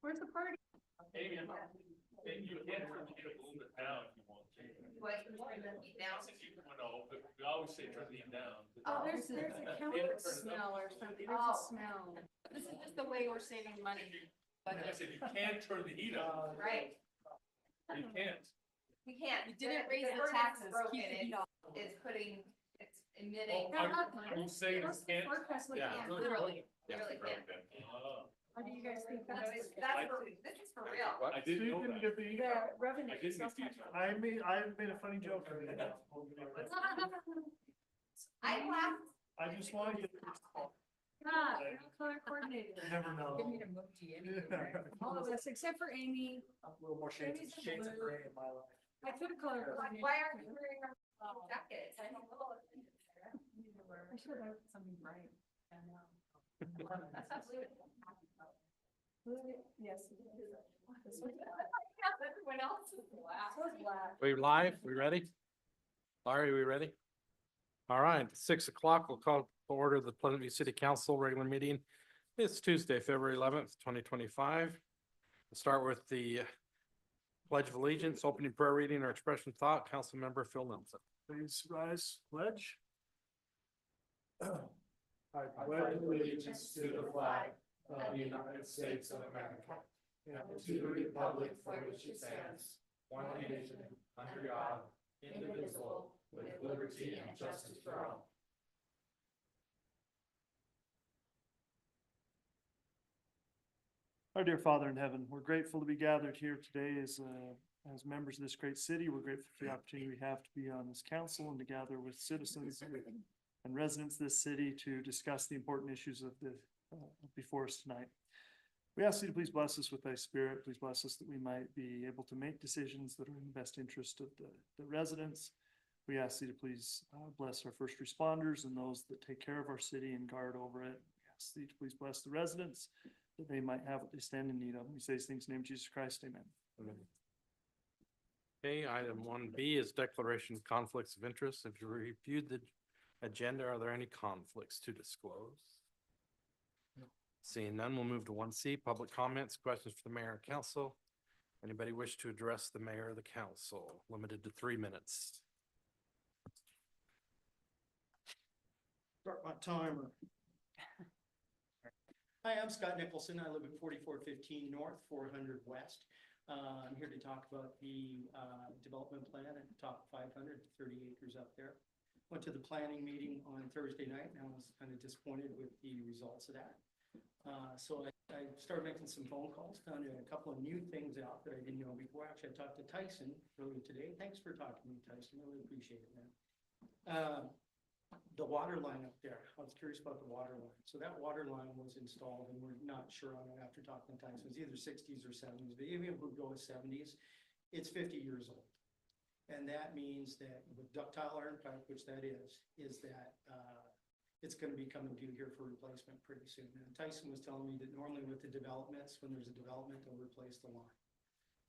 Where's the party? Maybe you can turn the heat up a little bit down if you want to. What, turn the heat down? No, but we always say turn the heat down. Oh, there's a chemical smell or something. There's a smell. This is just the way we're saving money. Like I said, you can't turn the heat up. Right, You can't. we can't. You didn't raise the ordinance is taxes, broken. keep the heat It's- off. It's putting, it's emitting. Who's saying you can't? Forecast like Yeah. that, literally. Really can't. How do you guys think No, that's? this is for real. I didn't know that. The revenue. I didn't get these. I made a funny joke. I laughed. I just wanted to. Ah, you're not color coordinated. You never know. Give me the emoji anyway. All of us, except for Amy. A little more shades of gray in my life. I could have color coordinated. Why aren't you wearing our jackets? I don't know. I should have something bright. That's not blue. Yes. This one. Everyone else is black. This one's black. We live? We ready? Larry, we ready? All right, 6 o'clock, we'll call to order the Pleasant View City Council regular meeting. It's Tuesday, February 11th, 2025. We'll start with the Pledge of Allegiance, opening prayer reading or expression of thought, Council Member Phil Nelson. Please rise, pledge. I pledge allegiance to the flag of the United States of America and to the republic for which it stands, one nation, under God, indivisible, with liberty and justice for all. Our dear Father in heaven, we're grateful to be gathered here today as members of this great city. We're grateful for the opportunity we have to be on this council and to gather with citizens and residents of this city to discuss the important issues of the before us tonight. We ask you to please bless us with thy spirit. Please bless us that we might be able to make decisions that are in the best interest of the residents. We ask you to please bless our first responders and those that take care of our city and guard over it. We ask you to please bless the residents that they might have what they stand in need of. We say these things in the name of Jesus Christ, amen. Okay, item 1B is declaration of conflicts of interest. If you reviewed the agenda, are there any conflicts to disclose? Seeing none, we'll move to 1C, public comments, questions for the mayor and council. Anybody wish to address the mayor or the council? Limited to 3 minutes. Start my timer. Hi, I'm Scott Nicholson. I live at 4415 North, 400 West. I'm here to talk about the development plan at top 500, 30 acres up there. Went to the planning meeting on Thursday night and I was kind of disappointed with the results of that. So I started making some phone calls, found a couple of new things out that I didn't know before. Actually, I talked to Tyson earlier today. Thanks for talking to me, Tyson. I really appreciate it, man. The water line up there, I was curious about the water line. So that water line was installed and we're not sure on it after talking to Tyson. It was either 60s or 70s, but even if we go with 70s, it's 50 years old. And that means that with ductile iron pipe, which that is that it's going to be coming due here for replacement pretty soon. And Tyson was telling me that normally with the developments, when there's a development, they'll replace the line.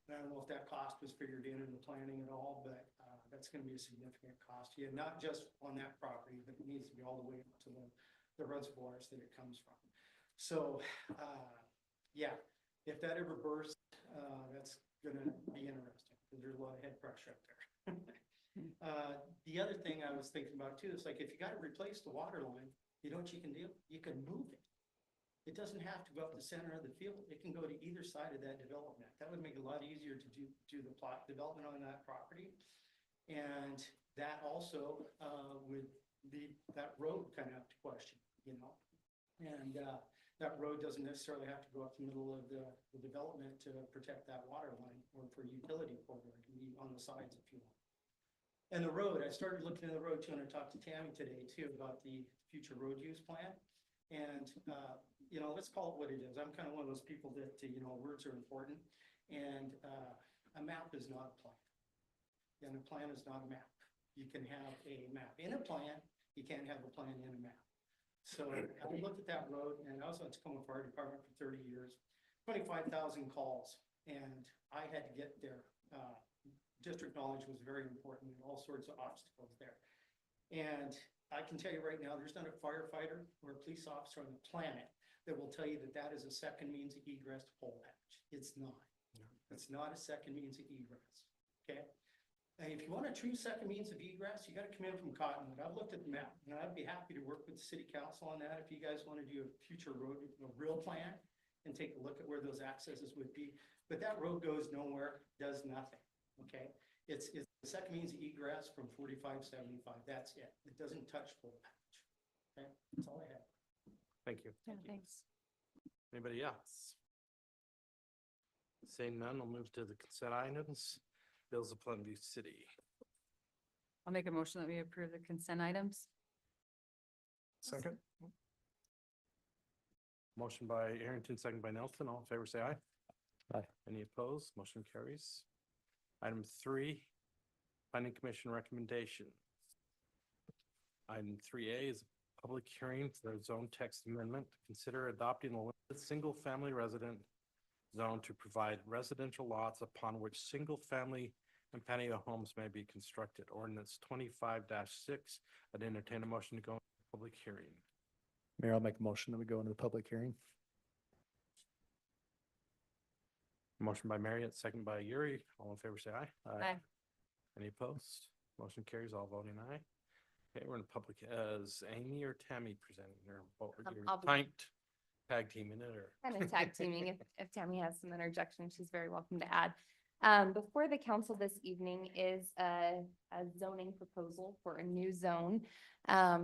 And I don't know if that cost was figured in the planning at all, but that's going to be a significant cost. Yeah, not just on that property, but it needs to be all the way up to the reservoirs that it comes from. So, yeah, if that ever bursts, that's going to be interesting because there's a lot of head pressure up there. The other thing I was thinking about too is like if you got to replace the water line, you know what you can do? You can move it. It doesn't have to go up the center of the field. It can go to either side of that development. That would make it a lot easier to do the plot development on that property. And that also would leave that road kind of up to question, you know. And that road doesn't necessarily have to go up the middle of the development to protect that water line or for utility corridor. It can be on the sides if you want. And the road, I started looking at the road too, and I talked to Tammy today too about the future road use plan. And, you know, let's call it what it is. I'm kind of one of those people that, you know, words are important. And a map is not a plan. And a plan is not a map. You can have a map in a plan. You can't have a plan in a map. So I looked at that road and I was on Tacoma Fire Department for 30 years, 25,000 calls. And I had to get there. District knowledge was very important and all sorts of obstacles there. And I can tell you right now, there's not a firefighter or a police officer on the planet that will tell you that that is a second means of egress to pole patch. It's not. It's not a second means of egress, okay? And if you want a true second means of egress, you gotta come in from Cottonwood. I've looked at the map, and I'd be happy to work with the city council on that if you guys wanna do a future road, a real plan, and take a look at where those accesses would be. But that road goes nowhere, does nothing, okay? It's the second means of egress from 4575. That's it. It doesn't touch Full Patch. Okay, that's all I have. Thank you. Yeah, thanks. Anybody else? Seeing none, we'll move to the consent items. Bills of Pleasant View City. I'll make a motion that we approve the consent items. Second. Motion by Arrington, second by Nelson. All in favor, say aye. Aye. Any opposed? Motion carries. Item 3, Planning Commission recommendation. Item 3A is a public hearing for a zone text amendment to consider adopting a limited single-family resident zone to provide residential lots upon which single-family and patio homes may be constructed. Ordinance 25-6. I'd entertain a motion to go into public hearing. Mayor, I'll make a motion that we go into the public hearing. Motion by Marriott, second by Yuri. All in favor, say aye. Aye. Any opposed? Motion carries, all voting aye. Okay, we're in public, is Amy or Tammy presenting or what were you I'll be- typed? Tag team in it or? Kind of tag teaming. If Tammy has some interjection, she's very welcome to add. Before the council this evening is a zoning proposal for a new zone.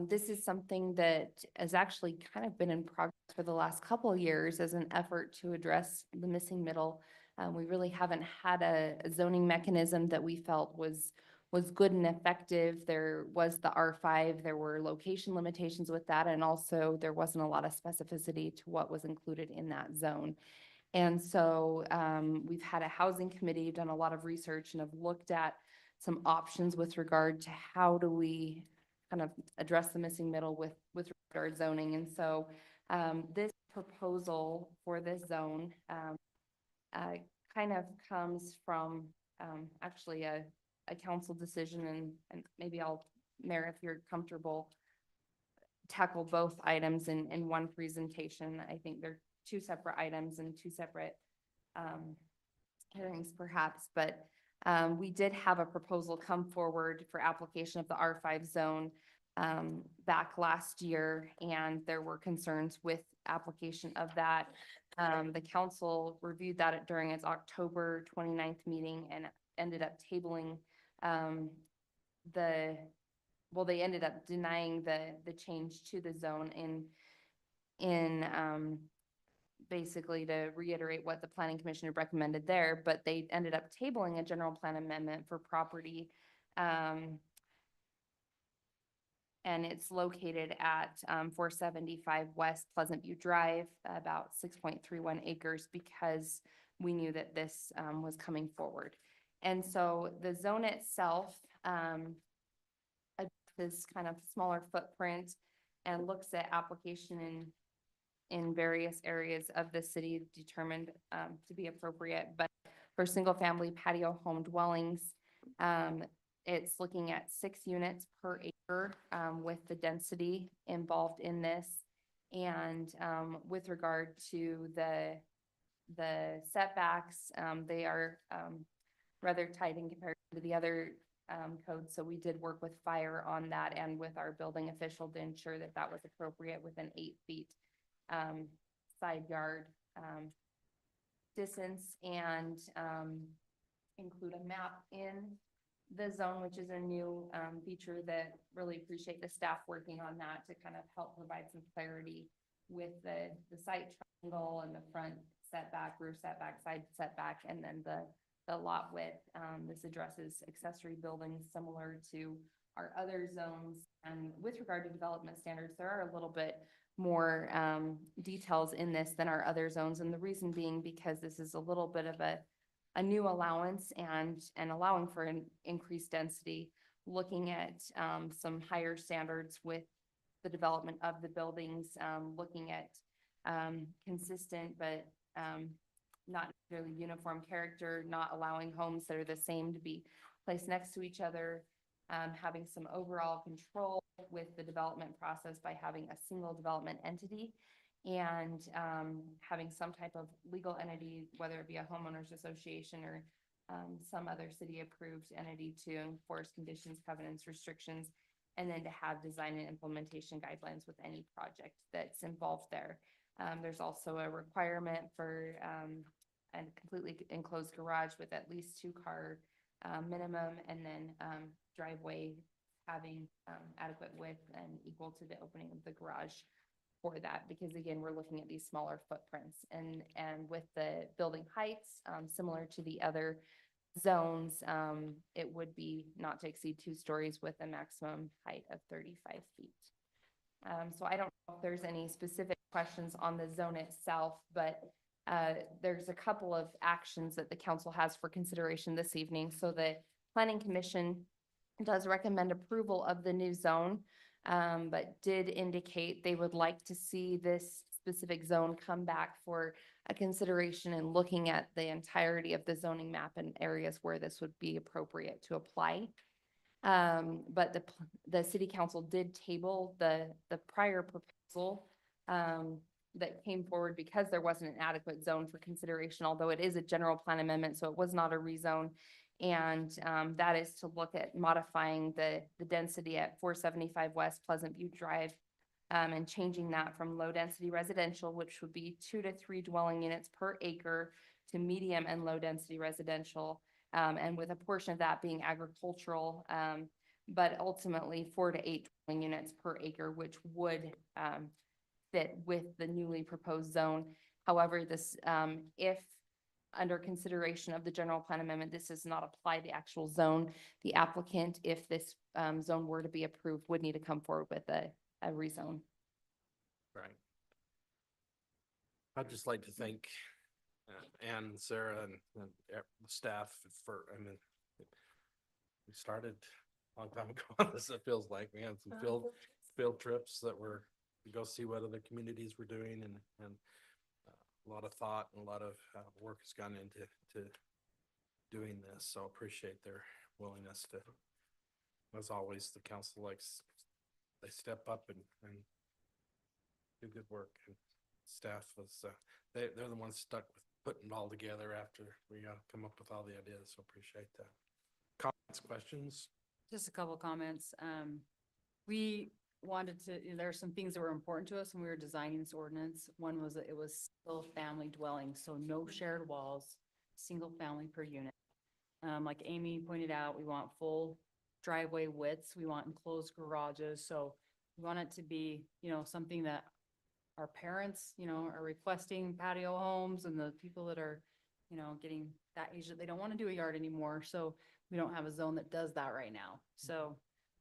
This is something that has actually kind of been in progress for the last couple of years as an effort to address the missing middle. We really haven't had a zoning mechanism that we felt was good and effective. There was the R5, there were location limitations with that, and also there wasn't a lot of specificity to what was included in that zone. And so we've had a housing committee, done a lot of research and have looked at some options with regard to how do we kind of address the missing middle with regard to zoning. And so this proposal for this zone kind of comes from actually a council decision, and maybe I'll, Mayor, if you're comfortable, tackle both items in one presentation. I think they're two separate items and two separate hearings perhaps, but we did have a proposal come forward for application of the R5 zone back last year, and there were concerns with application of that. The council reviewed that during its October 29th meeting and ended up tabling they ended up denying the change to the zone in basically to reiterate what the planning commission had recommended there, but they ended up tabling a general plan amendment for property. And it's located at 475 West Pleasant View Drive, about 6.31 acres, because we knew that this was coming forward. And so the zone itself is kind of smaller footprint and looks at application in various areas of the city determined to be appropriate. But for single family patio home dwellings, it's looking at 6 units per acre with the density involved in this. And with regard to the setbacks, they are rather tight in comparison to the other codes. So we did work with fire on that and with our building official to ensure that that was appropriate within 8 feet side yard distance, and include a map in the zone, which is a new feature that really appreciate the staff working on that to kind of help provide some clarity with the site triangle and the front setback, rear setback, side setback, and then the lot width. This addresses accessory buildings similar to our other zones. And with regard to development standards, there are a little bit more details in this than our other zones. And the reason being because this is a little bit of a new allowance and allowing for an increased density, looking at some higher standards with the development of the buildings, looking at consistent but not necessarily uniform character, not allowing homes that are the same to be placed next to each other, having some overall control with the development process by having a single development entity, and having some type of legal entity, whether it be a homeowners association or some other city-approved entity to enforce conditions, covenants, restrictions, and then to have design and implementation guidelines with any project that's involved there. There's also a requirement for a completely enclosed garage with at least 2-car minimum, and then driveway having adequate width and equal to the opening of the garage for that, because again, we're looking at these smaller footprints, and with the building heights, similar to the other zones, it would be not to exceed 2 stories with a maximum height of 35 feet. So I don't know if there's any specific questions on the zone itself, but there's a couple of actions that the council has for consideration this evening. So the Planning Commission does recommend approval of the new zone, but did indicate they would like to see this specific zone come back for a consideration and looking at the entirety of the zoning map and areas where this would be appropriate to apply. But the city council did table the prior proposal that came forward because there wasn't an adequate zone for consideration, although it is a general plan amendment, so it was not a rezone. And that is to look at modifying the density at 475 West Pleasant View Drive, and changing that from low density residential, which would be 2 to 3 dwelling units per acre, to medium and low density residential, and with a portion of that being agricultural, but ultimately 4 to 8 dwelling units per acre, which would fit with the newly proposed zone. However, this, if under consideration of the general plan amendment, this does not apply the actual zone, the applicant, if this zone were to be approved, would need to come forward with a rezone. Right. I'd just like to thank Ann, Sarah, and the staff for, I mean, we started a long time ago on this, it feels like. We had some field trips that were to go see what other communities were doing, and a lot of thought and a lot of work has gone into doing this. So appreciate their willingness to, as always, the council likes, they step up and do good work, and staff was, they're the ones stuck with putting it all together after we come up with all the ideas. So appreciate that. Comments, questions? Just a couple comments. We wanted to, there are some things that were important to us when we were designing this ordinance. One was that it was single family dwelling, so no shared walls, single family per unit. Like Amy pointed out, we want full driveway widths, we want enclosed garages, so we want it to be, something that our parents, are requesting patio homes, and the people that are, getting that age that they don't want to do a yard anymore. So we don't have a zone that does that right now. So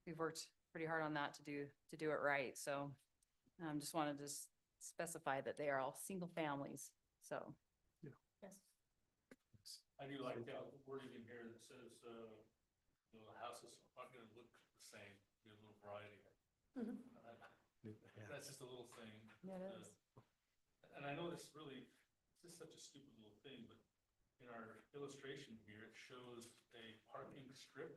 we've worked pretty hard on that to do it right. So just wanted to specify that they are all single families. So. Yeah. Yes. I do like that wording in here that says, the houses aren't gonna look the same, be a little variety. That's just a little thing. Yeah, it is. And I know this is such a stupid little thing, but in our illustration here, it shows a parking strip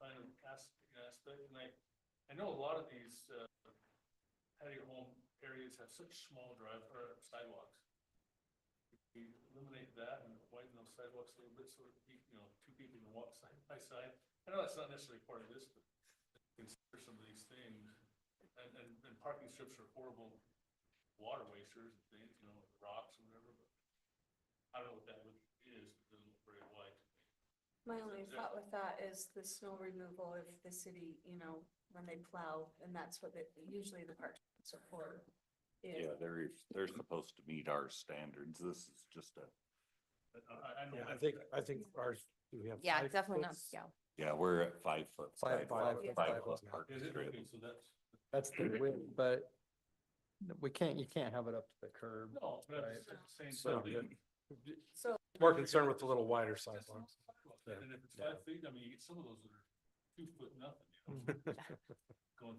kind of aspect, and I know a lot of these patio home areas have such small sidewalks. We eliminate that and widen those sidewalks a little bit so that, 2 people can walk side by side. I know that's not necessarily part of this, but consider some of these things. And parking strips are horrible water wasters and things, rocks or whatever, but I don't know what that is, but it doesn't look very wide. My only thought with that is the snow removal if the city, when they plow, and that's what usually the park support is. Yeah, they're supposed to meet our standards. This is just a, I know. Yeah, I think ours, do we have? Yeah, 5 definitely not, foot? yeah. yeah, we're at 5 foot. Five sidewalk, 5 foot foot. parking Is it? strip. Okay, so That's the width, but you can't have it up to the curb. no, but Right. it's the same So, thing. So more concerned with the little wider sidewalks. Yeah. And if it's Yeah. 5 feet, I mean, you get some of those that are 2 foot nothing,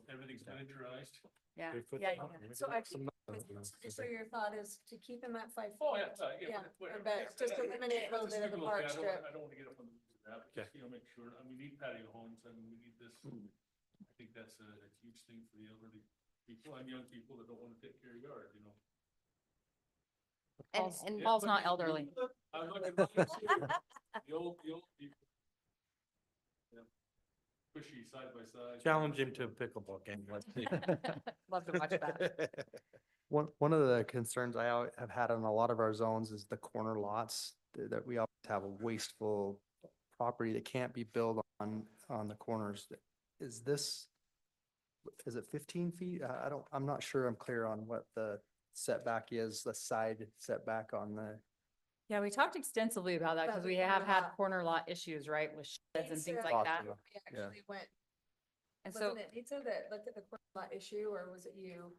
everything's miniaturized. Yeah, 3 foot yeah, something, yeah. maybe So actually, some- so your thought is to keep him at 5 feet? Oh, yeah, Yeah, whatever. but it's just eliminate a little Just bit of the leave it park okay. strip. I don't wanna get up on that, but just, make sure, we need patio homes, and we need this, I think that's a huge thing for the elderly. people and young people that don't wanna take care of yard, you know. Paul's, and- Paul's not elderly. I'm looking at the old people. Yeah. Pushy side by side. Challenge him to a pickleball game. Let's see. Love to watch that. One of the concerns have had on a lot of our zones is the corner lots, that we always have a wasteful property that can't be built on the corners. Is it 15 feet? I'm not sure I'm clear on what the setback is, the side setback on the, Yeah, we talked extensively about that because we have had corner lot issues, right, with sheds and things like that. Possible. We Yeah. actually went, And so wasn't it Nita that looked at the corner lot issue, or was it you?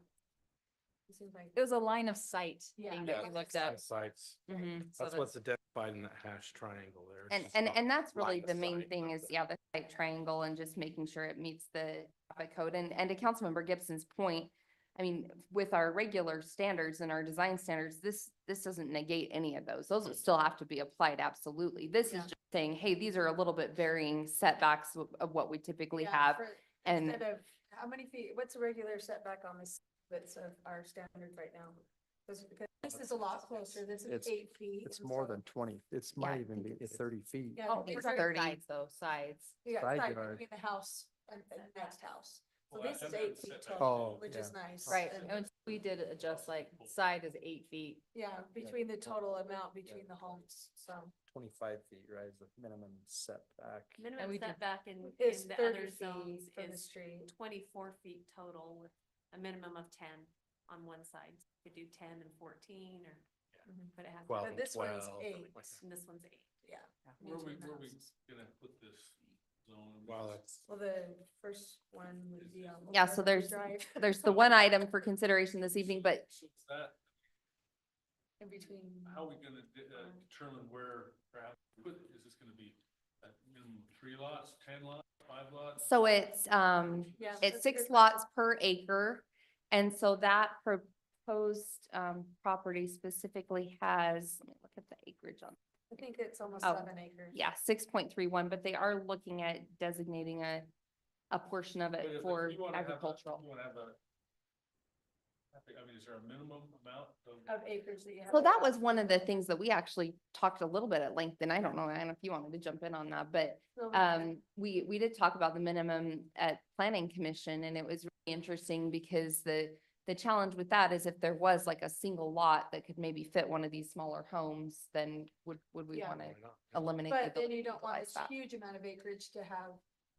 It seems like. it was a line of sight Yeah. thing that we looked at. Sites. Mhm, so That's that- what's identified in that hash triangle there. And, It's and, not and that's really line of the main sight, thing not is, the- yeah, the site triangle and just making sure it meets the traffic code. And to Councilmember Gibson's point, I mean, with our regular standards and our design standards, this doesn't negate any of those. Those would still have to be applied, absolutely. This is Yeah. just saying, hey, these are a little bit varying setbacks of what we typically Yeah, have. for- and- Instead of, how many feet, what's the regular setback on this, that's of our standards right now? Because this is a lot closer, this is It's- 8 feet. it's and more so- than 20, it's Yeah, I might even think be it's- 30 feet. Yeah, Oh, it's it's very- 30. sides though, sides. You got side side yard. between the house and the next house. So Well, this and is 8 that's feet setback. total, Oh, which is yeah. nice. Right, And- and we did adjust like side is 8 feet. Yeah, between the total amount between the homes, so. 25 feet, right, is the minimum setback. And Minimum we did- setback in It's the 30 other feet zones from the is street. 24 feet total with a minimum of 10 on one side. You could do 10 and 14 or, but it has, 12 But and this one's 12, something 8. like that. and this one's 8. Yeah. Where we, between the where we houses. gonna put this zone? Wow, that's, Well, the first one would be on. Yeah, so Old there's, Drive. there's the one item for consideration this evening, but So is that, In between. how are we gonna determine where perhaps, is this gonna be a minimum 3 lots, 10 lots, 5 lots? so it's, Yeah, it's that's 6 good. lots per acre. And so that proposed, property specifically has, let me look at the acreage on, I think it's almost Oh, 7 acres. yeah, 6.31, but they are looking at designating a portion of But it if for you wanna have a- agricultural. You wanna have a, I mean, is there a minimum amount of? Of acres that you have. So that was one of the things that we actually talked a little bit at length, and I don't know, Anna, if you wanted to jump in on that, but No, we did talk about the minimum at planning commission, and it was really interesting because the challenge with that is if there was like a single lot that could maybe fit one of these smaller homes, then would we Yeah. want to why not? eliminate? the But then ability you to don't want utilize this that? huge amount of acreage to have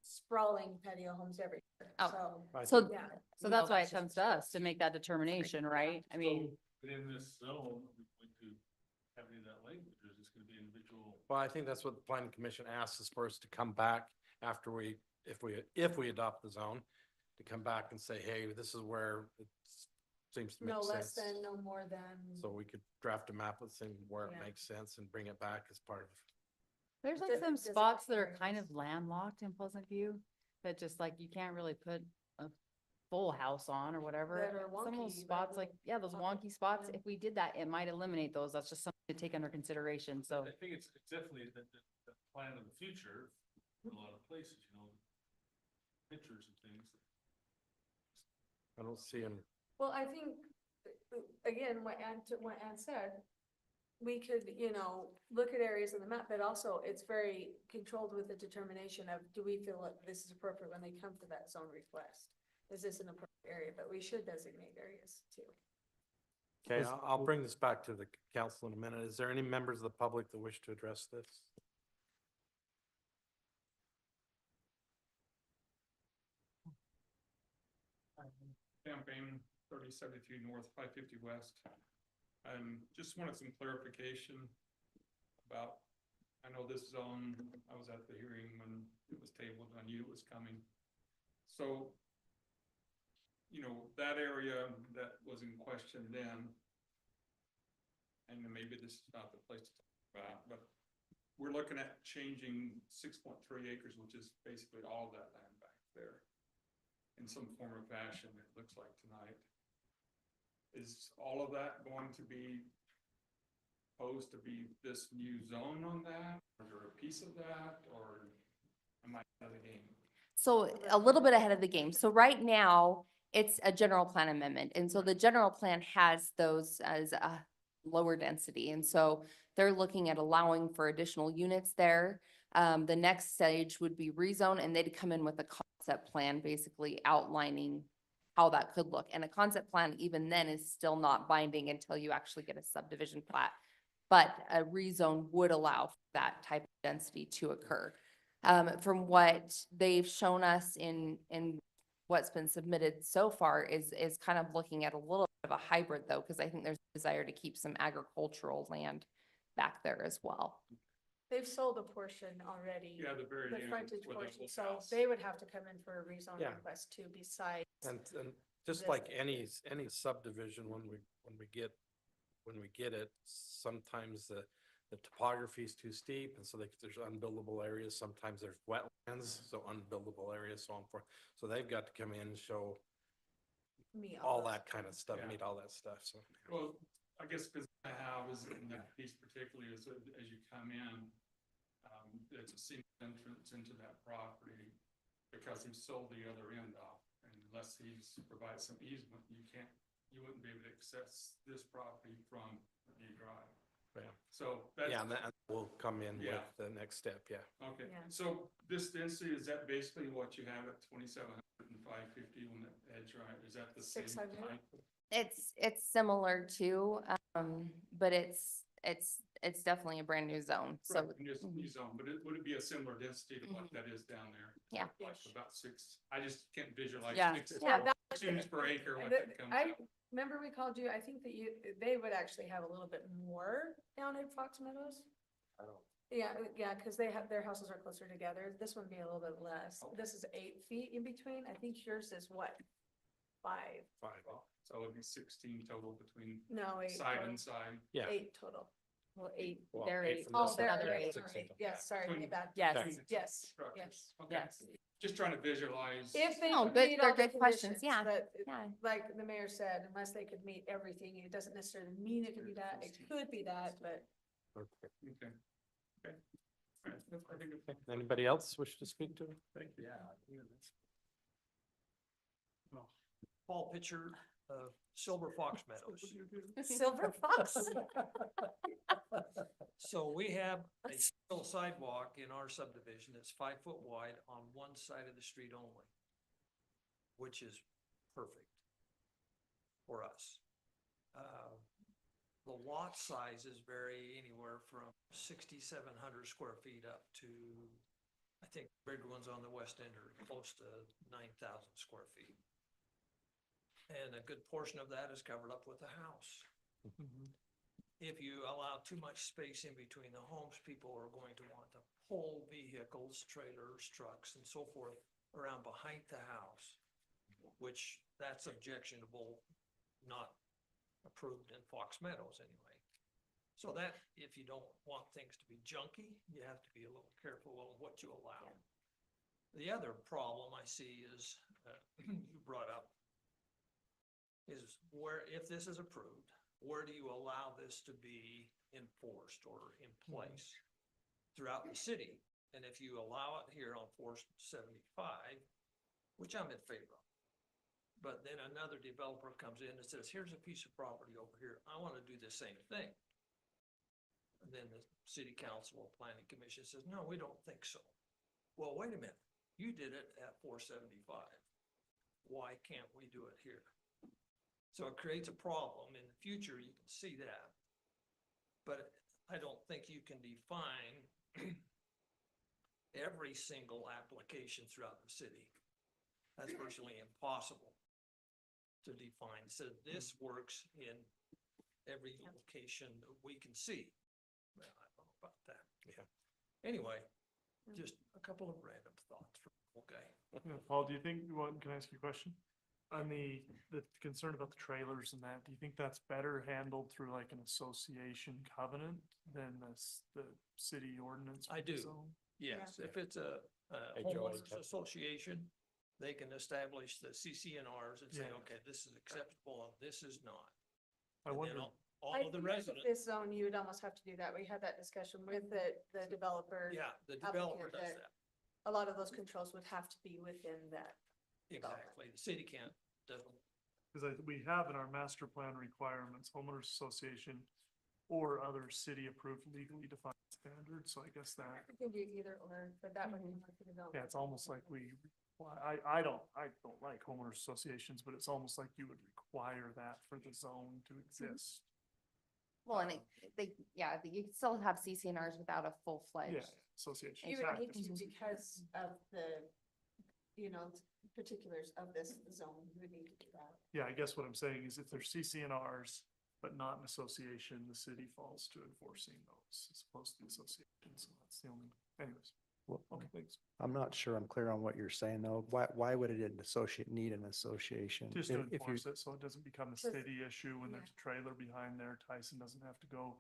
sprawling patio homes everywhere, Oh. so, I So think- yeah. So that's why it comes to us to make that determination, right? I mean, So, but in this zone, are we going to have any of that language, or is this gonna be individual? Well, I think that's what the planning commission asks us for us to come back after if we adopt the zone, to come back and say, hey, this is where it seems to make No less sense. than, no more than. So we could draft a map with saying where it Yeah. makes sense and bring it back as part of. there's like Does- some does it spots that are vary? kind of landlocked in Pleasant View that just like you can't really put a full house on or whatever. That are Some of those wonky, spots, right? like, yeah, those Wonky, wonky spots, yeah. if we did that, it might eliminate those. That's just something to take under consideration, so. I think it's definitely the plan of the future in a lot of places, you know, pictures and things. I don't see him. Well, I think, again, what Ann said, we could, look at areas in the map, but also it's very controlled with the determination of, do we feel like this is appropriate when they come to that zone request? Is this an appropriate area? But we should designate areas too. Okay, Is- I'll bring this back to the council in a minute. Is there any members of the public that wish to address this? Campaign 3073 North, 550 West. Just wanted some clarification about, I know this zone, I was at the hearing when it was tabled, I knew it was coming. So, that area that was in question then, and maybe this is not the place to talk about, but we're looking at changing 6.3 acres, which is basically all that land back there, in some form or fashion, it looks like tonight. Is all of that going to be supposed to be this new zone on that, or is there a piece of that, or am I out of the game? So a little bit ahead of the game. So right now, It's a general plan amendment, and so the general plan has those as a lower density, and so they're looking at allowing for additional units there. The next stage would be rezone, and they'd come in with a concept plan, basically outlining how that could look, and a concept plan even then is still not binding until you actually get a subdivision plat. But a rezone would allow for that type of density to occur. From what they've shown us in what's been submitted so far is kind of looking at a little bit of a hybrid though, because I think there's a desire to keep some agricultural land back there as well. They've sold a portion already. Yeah, the very The end. frontage where the portion, old so house. they would have to come in for a rezone Yeah. request too besides. And just This like is- any subdivision, when we get it, sometimes the topography is too steep, and so there's unbuildable areas, sometimes there's wetlands, so unbuildable areas, so on forth. So they've got to come in and show meet all those that kind of stuff, Yeah. meet all that stuff, so. Well, I guess because I have is in that piece particularly is that as you come in, it's a single entrance into that property because he's sold the other end off. And unless he's provided some easement, you wouldn't be able to access this property from the drive. Yeah. So that's. Yeah, and that will come in with Yeah. the next step, yeah. Okay, Yeah. so this density, is that basically what you have at 2,700 and 550 on the edge, right? Is that the same 600? type? It's similar to, but it's definitely a brand new zone, so. Right, and just new zone, but would it be a similar density to what that is down there? Yeah. Like about 6, I just can't visualize Yeah. 6 Yeah, that- students per acre, what that comes I out. remember we called you, I think that they would actually have a little bit more down at Fox Meadows. Yeah, because their houses are closer together. This one would be a little bit less. This is 8 feet in between. I think yours is what? 5? 5. So it'd be 16 total between No, 8. side total. and side. Yeah. 8 total. Well, 8, Well, they're 8 8. from Oh, this they're side, another yeah, eight. 16. Yes, sorry, Between- my bad. Yes. between the Yes, structures. yes. Okay. Yes. Just trying to visualize. If they No, could good- meet they're all the good questions, conditions, yeah, but Yeah, like the mayor said, unless they could meet everything, it doesn't necessarily mean it could be that. It could be that, but Okay. Okay. Okay. All right, that's- I think it's- Okay. Anybody else wish to speak to it? Thank you. Paul Pitcher of Silver Fox Meadows. Silver Fox. So we have a single sidewalk in our subdivision that's 5 foot wide on one side of the street only, which is perfect for us. The lot sizes vary anywhere from 6,700 square feet up to, I think the bigger ones on the west end are close to 9,000 square feet. And a good portion of that is covered up with a house. If you allow too much space in between the homes, people are going to want to pull vehicles, trailers, trucks and so forth around behind the house, which that's objectionable, not approved in Fox Meadows anyway. So that, if you don't want things to be junky, you have to be a little careful of what you allow. The other problem I see is, you brought up, is where, if this is approved, where do you allow this to be enforced or in place throughout the city? And if you allow it here on 475, which I'm in favor of, but then another developer comes in and says, here's a piece of property over here, I want to do the same thing. And then the city council or planning commission says, no, we don't think so. Well, wait a minute, you did it at 475. Why can't we do it here? So it creates a problem. In the future, you can see that. But I don't think you can define every single application throughout the city. That's virtually impossible to define. So this works in every location that we can see. Well, I don't know about that. Yeah. Anyway, just a couple of random thoughts. Okay. Paul, do you think, can I ask you a question? On the concern about the trailers and that, do you think that's better handled through like an association covenant than the city ordinance? I do. zone? Yes, if it's a HOA homeowners type. association, they can establish the CCNRs and say, Yeah. okay, this is acceptable and this is not. I And then wonder, all I of the think with residents, this zone, you would almost have to do that. We had that discussion with the developer. yeah, the developer does that- that. A lot of those controls would have to be within that. Exactly. The city can't Because we have in our master plan requirements, homeowners association or other city-approved legally defined standards, so I guess that, We can do either or, but that would be more for development. yeah, it's almost like I don't like homeowners associations, but it's almost like you would require that for the zone to exist. Well, and you can still have CCNRs without a Yeah, full-fledged. association. You would need exactly. to because of the, you know, particulars of this zone, you would need to do that. Yeah, I guess what I'm saying is if there's CCNRs, but not an association, the city falls to enforcing those as opposed to the association, so that's the only, anyways. Well, Okay, thanks. I'm not sure I'm clear on what you're saying though. Why would it need an association? Just to If you- enforce it, so it doesn't become a Because- city issue when there's a trailer behind there, Tyson doesn't have to go.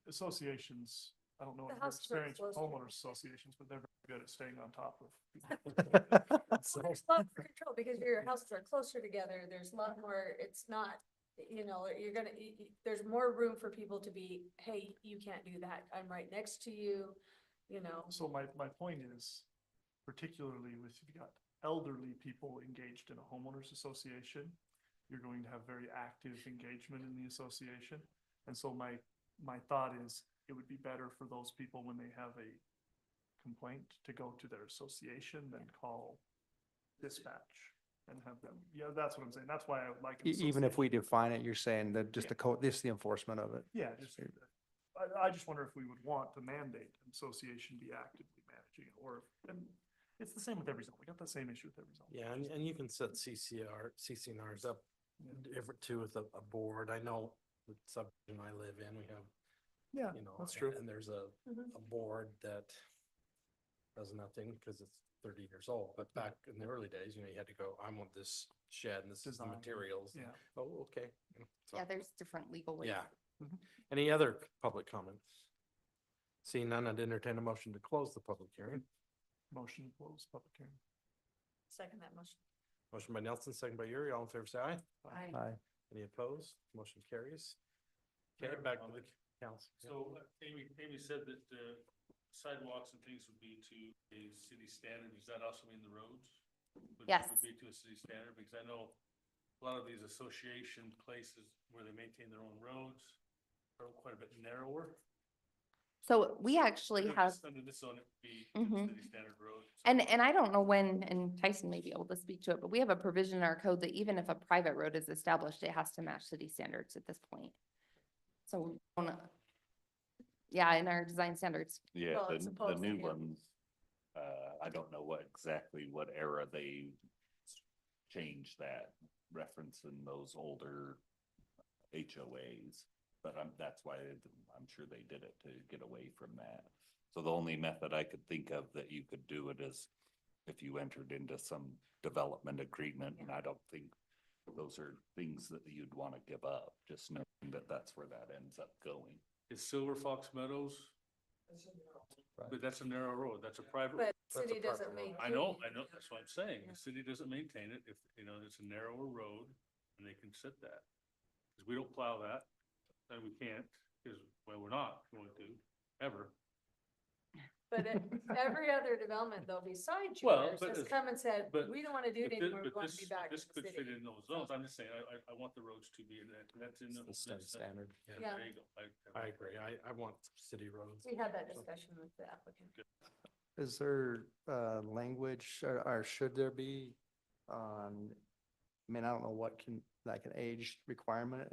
Associations, I don't know The if you've houses are experienced with closer. homeowners associations, but they're very good at staying on top of. So- There's a lot more control because your houses are closer together. There's a lot more, it's not, you know, you're gonna, there's more room for people to be, hey, you can't do that. I'm right next to you, you know. So my point is, particularly with, you've got elderly people engaged in a homeowners association, you're going to have very active engagement in the association. And so my thought is, it would be better for those people when they have a complaint to go to their association than call dispatch and have them, yeah, that's what I'm saying. That's why I would like. an Even if we association. define it, you're saying that just Yeah. the code, this is the enforcement of it. Yeah, just, I just wonder if we would want to mandate an association be actively managing it, or, and it's the same with every zone. We got the same issue with every zone. Yeah, and you can set CCNRs up different too with a board. I know the subdivision I live in, we have, Yeah, you know, that's true. and there's a Mhm. board that does nothing because it's 30 years old. But back in the early days, you know, you had to go, I want this shed and this is the Design, materials. Yeah. Oh, okay. So, Yeah, there's different legal ways. yeah. Mhm. Any other public comments? Seeing none, I'd entertain a motion to close the public hearing. Motion to close public hearing. Second that motion. Motion by Nelson, second by Yuri. All in favor, say aye. Aye. Any opposed? Motion carries. Okay, Mayor, back to the council. So Amy said that sidewalks and things would be to a city standard. Does that also mean the roads? Yes. Would be to a city standard, because I know a lot of these association places where they maintain their own roads are quite a bit narrower. So we actually Under have. this- Under this zone, it would be Mhm. city standard roads. And I don't know when, and Tyson may be able to speak to it, but we have a provision in our code that even if a private road is established, it has to match city standards at this point. So, we don't- yeah, in our design standards. Yeah, Well, it's the supposed to new be. ones, I don't know what era they changed that, referencing those older HOAs. But that's why I'm sure they did it to get away from that. So the only method I could think of that you could do it is if you entered into some development agreement, and I don't think those are things that you'd want to give up, just knowing that that's where that ends up going. Is Silver Fox Meadows? But that's a narrow road. That's a private. But that's a city private doesn't road. maintain. I know, that's what I'm saying. Yeah. The city doesn't maintain it. If, you know, it's a narrower road and they can sit that. Cause we don't plow that and we can't, cause, well, we're not going to, ever. But every other development though besides Well, yours but has it's- come and said, but- we don't want to do it But anymore, we but want to be back in this the could fit city. in those zones. I'm just saying, I want the roads to be in that, that's in the. The state that's- standard. Yeah. There you go. I agree. I want city roads. We had that discussion with the applicant. Is there, language or should there be on, I mean, I don't know what like an age requirement,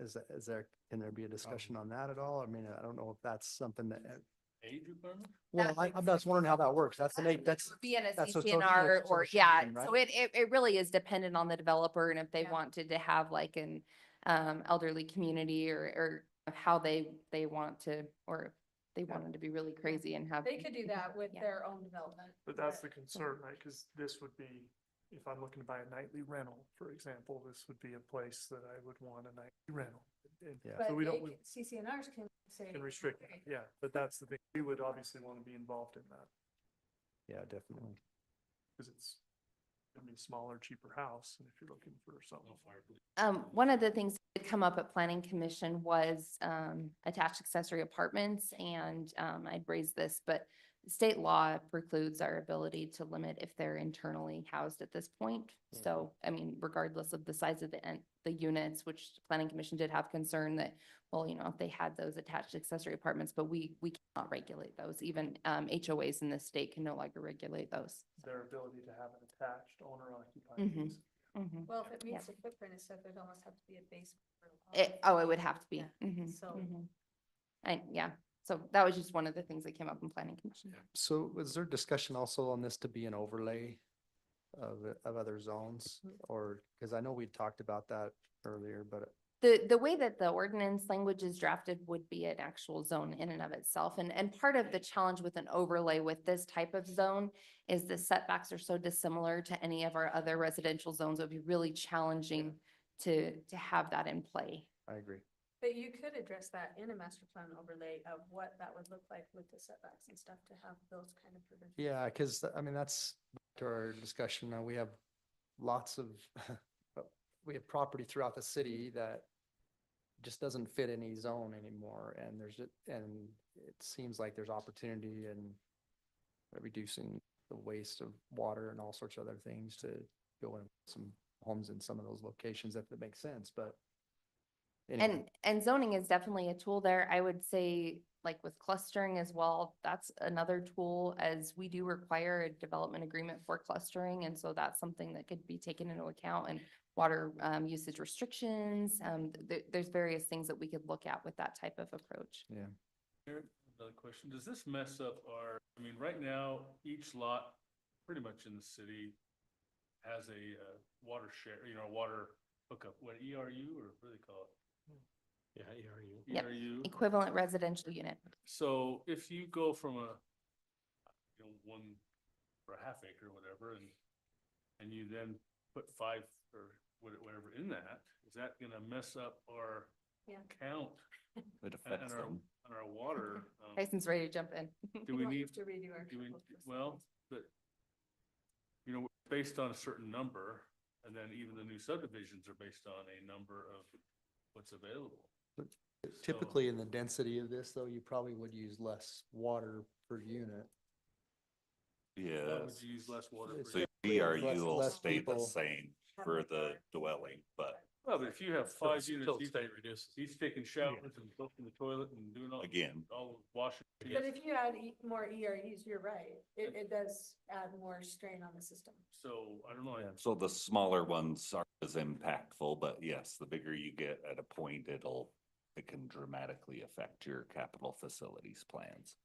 can there be a discussion on that at all? I mean, I don't know if that's something that, Age requirement? well, I'm just wondering how that works. That's Be in a That's CCNR or, yeah, association, so right? it really is dependent on the developer and if they Yeah. wanted to have like an elderly community or how they want to, or if they wanted to be really crazy and have. They could do that with Yeah. their own development. But that's the concern, right? Cause this would be, if I'm looking to buy a nightly rental, for example, this would be a place that I would want a nightly rental. And Yeah. But so we don't, CCNRs can say. can restrict that, yeah, but that's the thing. We would obviously want to be involved in that, yeah, definitely. cause it's gonna be a smaller, cheaper house, and if you're looking for something. No fire police. One of the things that come up at planning commission was, attached accessory apartments and, I'd raised this, but state law precludes our ability to limit if they're internally housed at this point. So, I mean, regardless of the size of the units, which the planning commission did have concern that, well, you know, if they had those attached accessory apartments, but we cannot regulate those. Even, HOAs in this state can no longer regulate those. Their ability to have an attached owner occupied Mhm. use. Mhm. Well, if it Yeah. meets the footprint and stuff, it'd almost have to be a basement. or a It would have to be. Yeah, Mhm, So. mhm. Yeah, so that was just one of the things that came up in planning commission. So was there discussion also on this to be an overlay of other zones? Or, because I know we talked about that earlier, but The way that the ordinance language is drafted would be an actual zone in and of itself. And part of the challenge with an overlay with this type of zone is the setbacks are so dissimilar to any of our other residential zones. It would be really challenging to have that in play. I agree. But you could address that in a master plan overlay of what that would look like with the setbacks and stuff to have those kind of provisions. Yeah, because I mean, that's to our discussion. Now we have lots of, we have property throughout the city that just doesn't fit any zone anymore. And and it seems like there's opportunity in reducing the waste of water and all sorts of other things to go in some homes in some of those locations if it makes sense, but. anyway. And zoning is definitely a tool there. I would say, like with clustering as well, that's another tool, as we do require a development agreement for clustering. And so that's something that could be taken into account, and water usage restrictions. There's various things that we could look at with that type of approach. Yeah. Here, another question, does this mess up I mean, right now, each lot, pretty much in the city, has a water share, water hookup, what, ERU, or what do they call it? Yeah, ERU. Yep. ERU. Equivalent residential unit. So if you go from one or a half acre, whatever, and you then put 5 or whatever in that, is that gonna mess up our Yeah. count It and affects our, them. and our water? Tyson's ready to jump in. Do we might need, have to redo our do we, triple facilities. well, but, based on a certain number, and then even the new subdivisions are based on a number of what's available. Typically in the density of this, though, you probably would use less water per unit. Why would Yes. you use less water? It's per So unit? ERU will less stay the people. same for the dwelling, but Well, but if you have 5 units, Still each, state reduces. each taking showers and flushing the toilet and doing again, all washing. But if you add more ERUs, you're right. It does add more strain on the system. So, I don't know. so the smaller ones aren't as impactful, but yes, the bigger you get at a point, it can dramatically affect your capital facilities plans.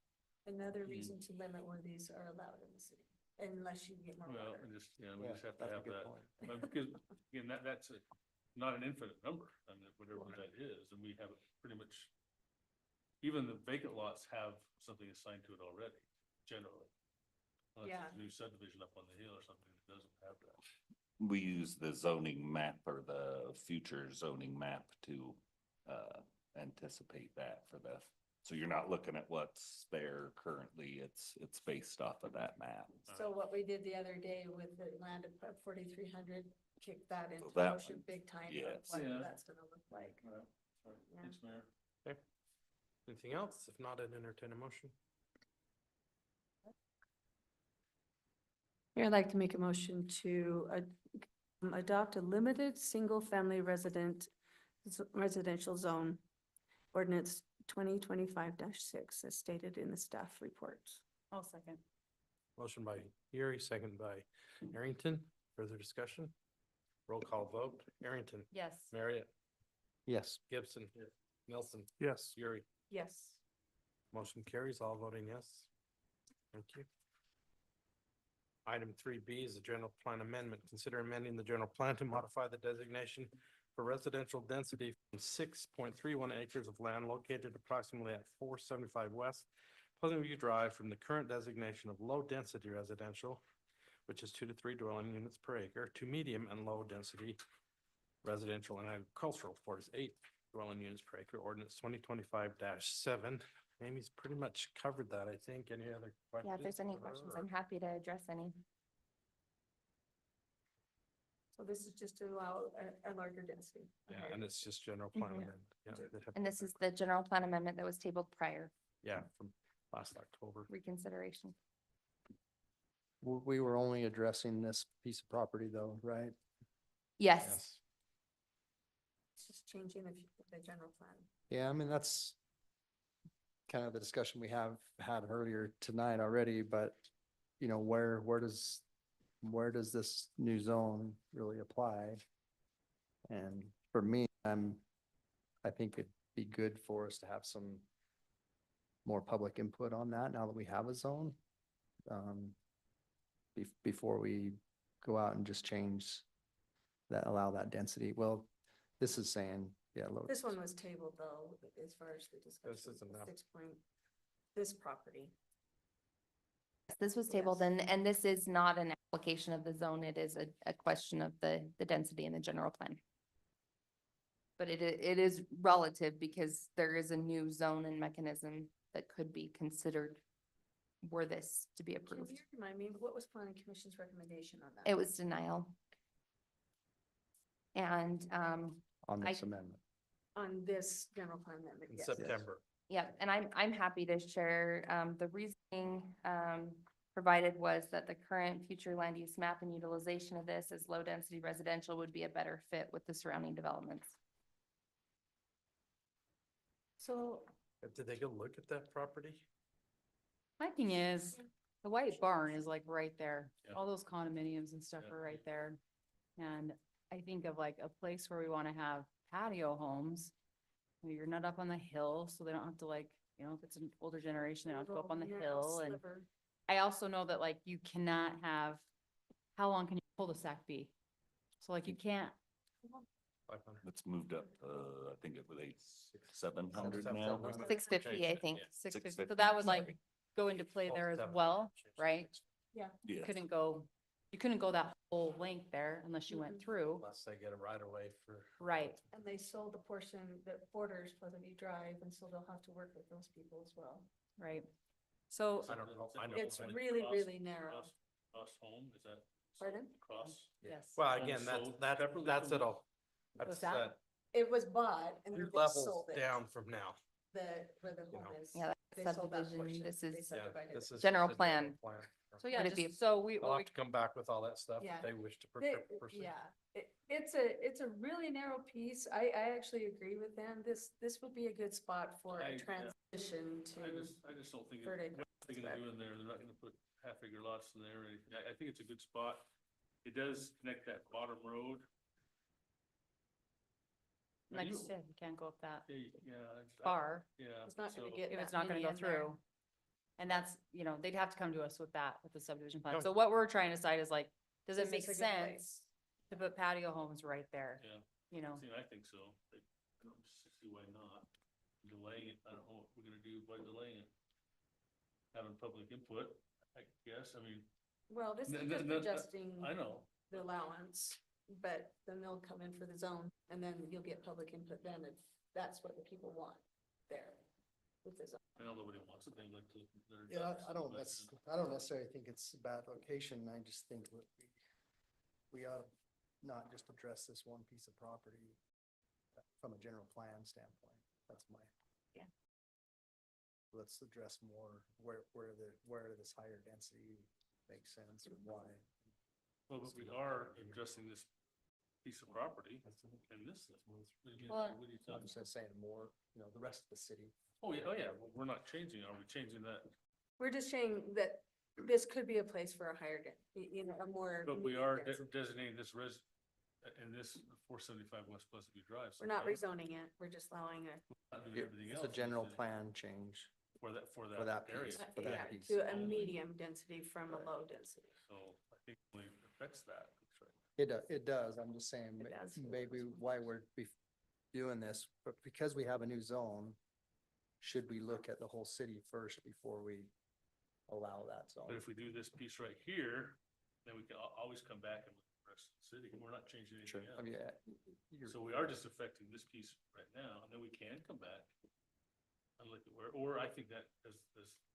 Another reason to limit where these are allowed in the city, unless you get more Well, water. and just, we Yeah, just have to that's a have good that. point. But because, again, that's not an infinite number, I mean, whatever that is, and we have it pretty much, even the vacant lots have something assigned to it already, generally. Unless Yeah. it's a new subdivision up on the hill or something that doesn't have that. We use the zoning map or the future zoning map to anticipate that so you're not looking at what's there currently, it's based off of that map. So what we did the other day with the land of 4,300, kicked that into that motion one, big time. of yes. What Yeah. that's gonna look like. Right. Sorry. Yeah. Thanks, Mayor. Anything else? If not, I'd entertain a motion. Here, I'd like to make a motion to adopt a limited single-family residential zone ordinance 2025-6 as stated in the staff report. I'll second. Motion by Erie, second by Arrington. Further discussion? Roll call vote. Arrington, Yes. Marriott, Yes. Gibson, Nelson, Yes. Erie. Yes. Motion carries, all voting yes. Thank you. Item 3B is the general plan amendment. Consider amending the general plan to modify the designation for residential density from 6.31 acres of land located approximately at 475 West Pleasant View Drive from the current designation of low-density residential, which is 2 to 3 dwelling units per acre, to medium and low-density residential and agricultural, 4 to 8 dwelling units per acre, ordinance 2025-7. Amy's pretty much covered that, I think. Any other questions? Yeah, if there's any questions, I'm happy to address any. So this is just to allow a larger density. Yeah, and it's just general plan Mhm. amendment. Yeah, they'd have- And this is the general plan amendment that was tabled prior. Yeah, from last October. reconsideration. We were only addressing this piece of property though, right? Yes, Yes. It's just changing the general plan. Yeah, I mean, that's kind of the discussion we have had earlier tonight already, but you know, where does this new zone really apply? And for me, I think it'd be good for us to have some more public input on that now that we have a zone. Before we go out and just change that, allow that density. Well, this is saying, yeah, look. This one was tabled though, as far as the discussion. isn't that- 6 point, this property. this was tabled and this is not an application of the zone. It is a question of the density in the general plan. But it is relative because there is a new zone and mechanism that could be considered were this to be Can approved. you remind me, what was planning commission's recommendation on that? It was denial. And, On I- this amendment. On this general plan amendment, In yes. September. yeah, and I'm happy to share, the reasoning, provided was that the current future land use map and utilization of this as low-density residential would be a better fit with the surrounding developments. So, Did they go look at that property? My thing is, the white barn is like right there. Yeah. All those condominiums and stuff Yeah. are right there. And I think of like a place where we want to have patio homes. Where you're not up on the hill, so they don't have to like, you know, if it's an older generation, they don't have to go up on the narrow hill. And sliver. I also know that like you cannot have, how long can your cul-de-sac be? So like you can't, 500. It's moved up, I think it was 700 now. 650, I think. 650, so that would like go into play there as well, right? Yeah. You couldn't go that whole length there unless you went Mhm. through. Unless they get a right of way for. Right. And they sold the portion that borders Pleasant View Drive, and so they'll have to work with those people as well. Right. So, I don't know. I know. It's Like really, cross- really narrow. Cross home, is that? Pardon? Cross? yes. Well, Homes again, sold that's separately it from- all. That's What's that? It was bought and then Two they levels sold it. down from now. Where the you home know. is. Yeah, They that's sold that subdivision. portion. This They is, Yeah, subdivided this it. is General the plan. So yeah, Would it be- just, so we, They'll what have to come back with all that stuff Yeah. if they wish to They- pursue. Yeah, it's a really narrow piece. I actually agree with them. This would be a good spot for a Yeah. transition I just don't think, for what the- they're gonna do in there, they're not gonna put half-acre lots in there or anything. I think it's a good spot. It does connect that bottom road. like You- you said, you can't go up that Yeah. far Yeah. It's not gonna so- get if it's that not gonna many go in there. through. And that's, you know, they'd have to come to us with that, with the subdivision plan. Oh. So what we're trying to decide is like, does it Is make this a good place? sense to put patio homes right there? Yeah. You know, See, I think so. I don't see why not. Delaying it, I don't know what we're gonna do by delaying it. Having public input, I guess, I mean, Well, this is No, just no, no, adjusting I know. the allowance, but then they'll come in for the zone and then you'll get public input then if that's what the people want there with the zone. I know nobody wants it, they like to. their Yeah, ducks, I don't but, I don't necessarily think it's a bad location. I just think that we ought to not just address this one piece of property from a general plan standpoint. That's my. Yeah. Let's address more where this higher density makes sense or why. Well, but we are addressing this piece of property and this. What do you Well- what are you I'm talking just saying more, the rest of the city. Oh, yeah, well, we're not changing, are we changing that? We're just saying that this could be a place for a higher, a more. But we medium are density. designating this in this 475 West Pleasant View Drive. We're not someplace. rezoning it. We're just allowing it. Not doing everything It's else a in the general city plan change. For that for that area. piece. For that Yeah, piece. to a only. medium density from a low density. So I think it only affects that. That's right. It does. I'm just saying, It does. maybe why we're doing this, but because we have a new zone, should we look at the whole city first before we allow that But zone? if we do this piece right here, then we can always come back and look at the rest of the city. We're not changing Sure. anything I else. mean, you're- So we are just affecting this piece right now, and then we can come back and look at or I think that as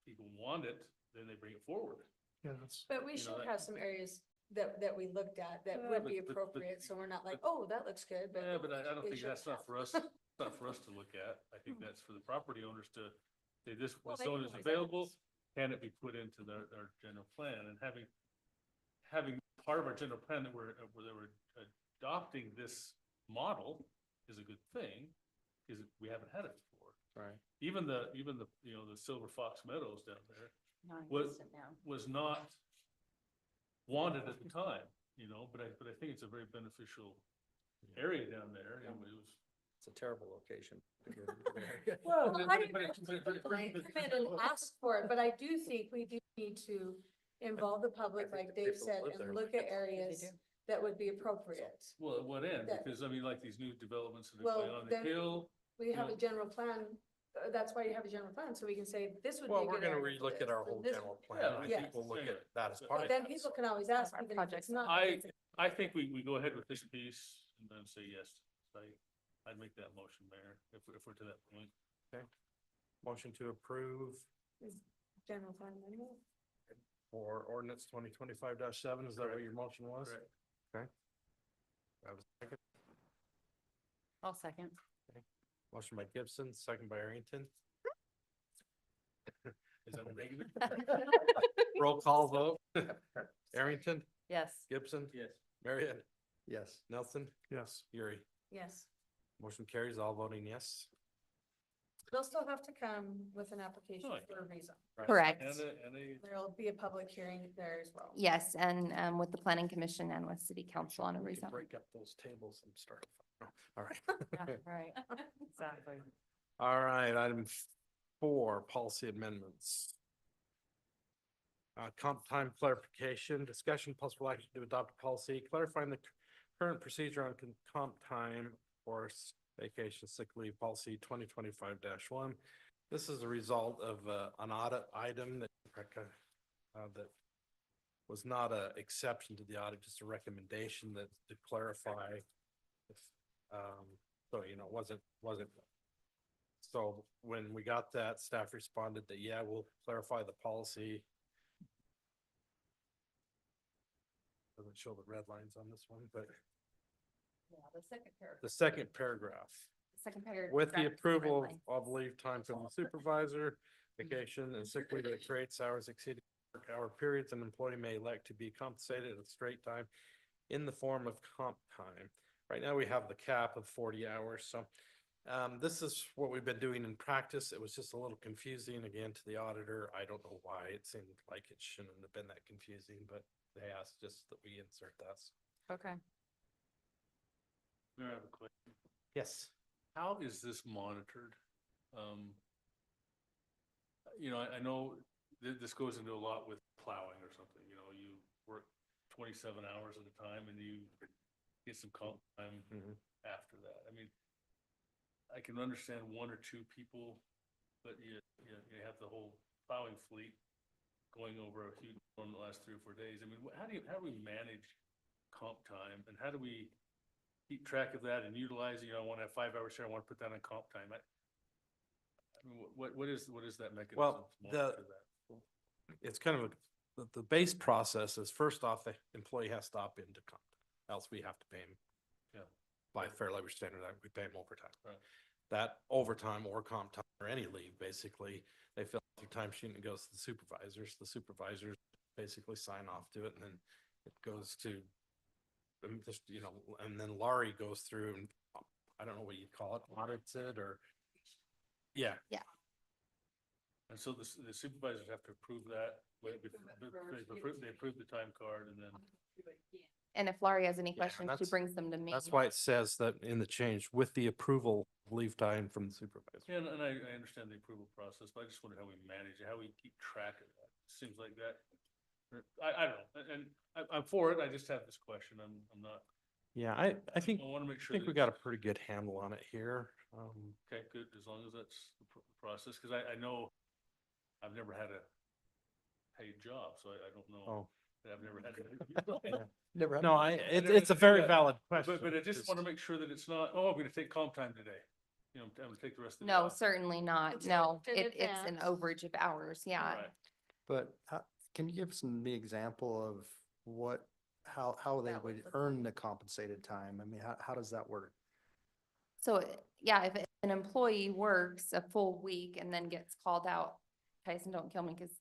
people want it, then they bring it forward. Yeah, that's. But we You know, should that- have some areas that we looked at that Yeah, would be but- appropriate, so we're not like, oh, that looks good, Yeah, but. but I don't it think should that's not have. for us, not for us to look at. I think that's for the property owners to Say this Well, they zone can is always available, ask. can it be put into their general plan? And having part of our general plan that we're adopting this model is a good thing, because we haven't had it before. Right. Even the, the Silver Fox Meadows down there Non-existent now. was not wanted at the time, but I think it's a very beneficial area down there, and it was. It's a terrible location. Well, But it- I but it- but it- but it- come in and ask for it, but I do think we do need to involve the public, I think like the Dave people said, live there. and look at areas do. that would be appropriate. Well, at what end? That- Because I mean, like these new developments that are Well, going on the then- hill. We have a No. general plan, that's why you have a general plan, so we can say, this would be a Well, good we're gonna area for relook at this, our or whole this- general Yeah, plan. I yes. think we'll look at that as But part But of then that. people can always ask, Our even if projects. it's not. I think we go ahead with this piece and then say yes. I'd make that motion, Mayor, if we're to that point. Motion to approve General plan amendment. for ordinance 2025-7. Is that what your motion was? Correct. Okay. I have a second. I'll second. Motion by Gibson, second by Arrington. Is that a negative? Roll call vote. Arrington, Yes. Gibson, Yes. Marion, Yes. Nelson, Yes. Yuri. Yes, Motion carries, all voting yes. they'll still have to come with an application Oh, for a reason. Correct. And a, There'll be a public hearing there as well. Yes, and with the planning commission and with city council on a We can rezon. break up those tables and start. Oh, all right. Right, exactly. All right, item 4, policy amendments. Comp time clarification, discussion possible action to adopt a policy clarifying the current procedure on comp time for vacation sick leave policy 2025-1. This is a result of an audit item that that was not a exception to the audit, just a recommendation that to clarify. If, so, wasn't. So when we got that, staff responded that, yeah, we'll clarify the policy. Doesn't show the red lines on this one, but Yeah, the second paragraph. the second paragraph. Second paragraph. With the is red approval line. of leave time from the supervisor, vacation and sick leave that creates hours exceeding work hour periods, an employee may elect to be compensated at straight time in the form of comp time. Right now, we have the cap of 40 hours, so this is what we've been doing in practice. It was just a little confusing again to the auditor. I don't know why. It seemed like it shouldn't have been that confusing, but they asked just that we insert that. Okay. Mayor, I have a question. Yes. How is this monitored? I know this goes into a lot with plowing or something, you work 27 hours at a time and you get some comp time after that. I mean, I can understand 1 or 2 people, but you have the whole plowing fleet going over a huge storm the last 3 or 4 days. I mean, how do we manage comp time, and how do we keep track of that and utilize, I want to have 5 hours here, I want to put that on comp time. I mean, what is that mechanism? Well, to monitor that? It's kind of the base process is first off, the employee has to opt into comp, else we have to pay him. Yeah. By Fair Labor Standard Act, we pay him overtime. Right. That overtime or comp time or any leave, basically, they fill out their time sheet and it goes to the supervisors. The supervisors basically sign off to it, and then it goes to and then Laurie goes through and I don't know what you'd call it, audits it or. Yeah, And so the supervisors have to approve that, they approve the time card and then. And if Laurie has any Yeah, questions, she that's- brings them to me. that's why it says that in the change with the approval of leave time from the supervisor. Yeah, and I understand the approval process, but I just wonder how we manage it, how we keep track of that. Seems like that. I don't know, and I'm for it, I just have this question, I'm not, Yeah, I think, I want to make I sure. think we that got a it's- pretty good handle on it here. Okay, good, as long as that's the process, because I know I've never had a paid job, so I don't know. Oh, I've never had to. Never. no, it's a very Yeah, valid question. But I just want to make sure that it's not, oh, I'm gonna take comp time today, I'm gonna take the rest of the. No, job. certainly not. It's No, in it's an advance. overage of hours. Yeah. Right. But can you give us the example of how they That would would look earn the compensated time? I mean, how does that work? So, yeah, if an employee works a full week and then gets called out, Tyson, don't kill me, because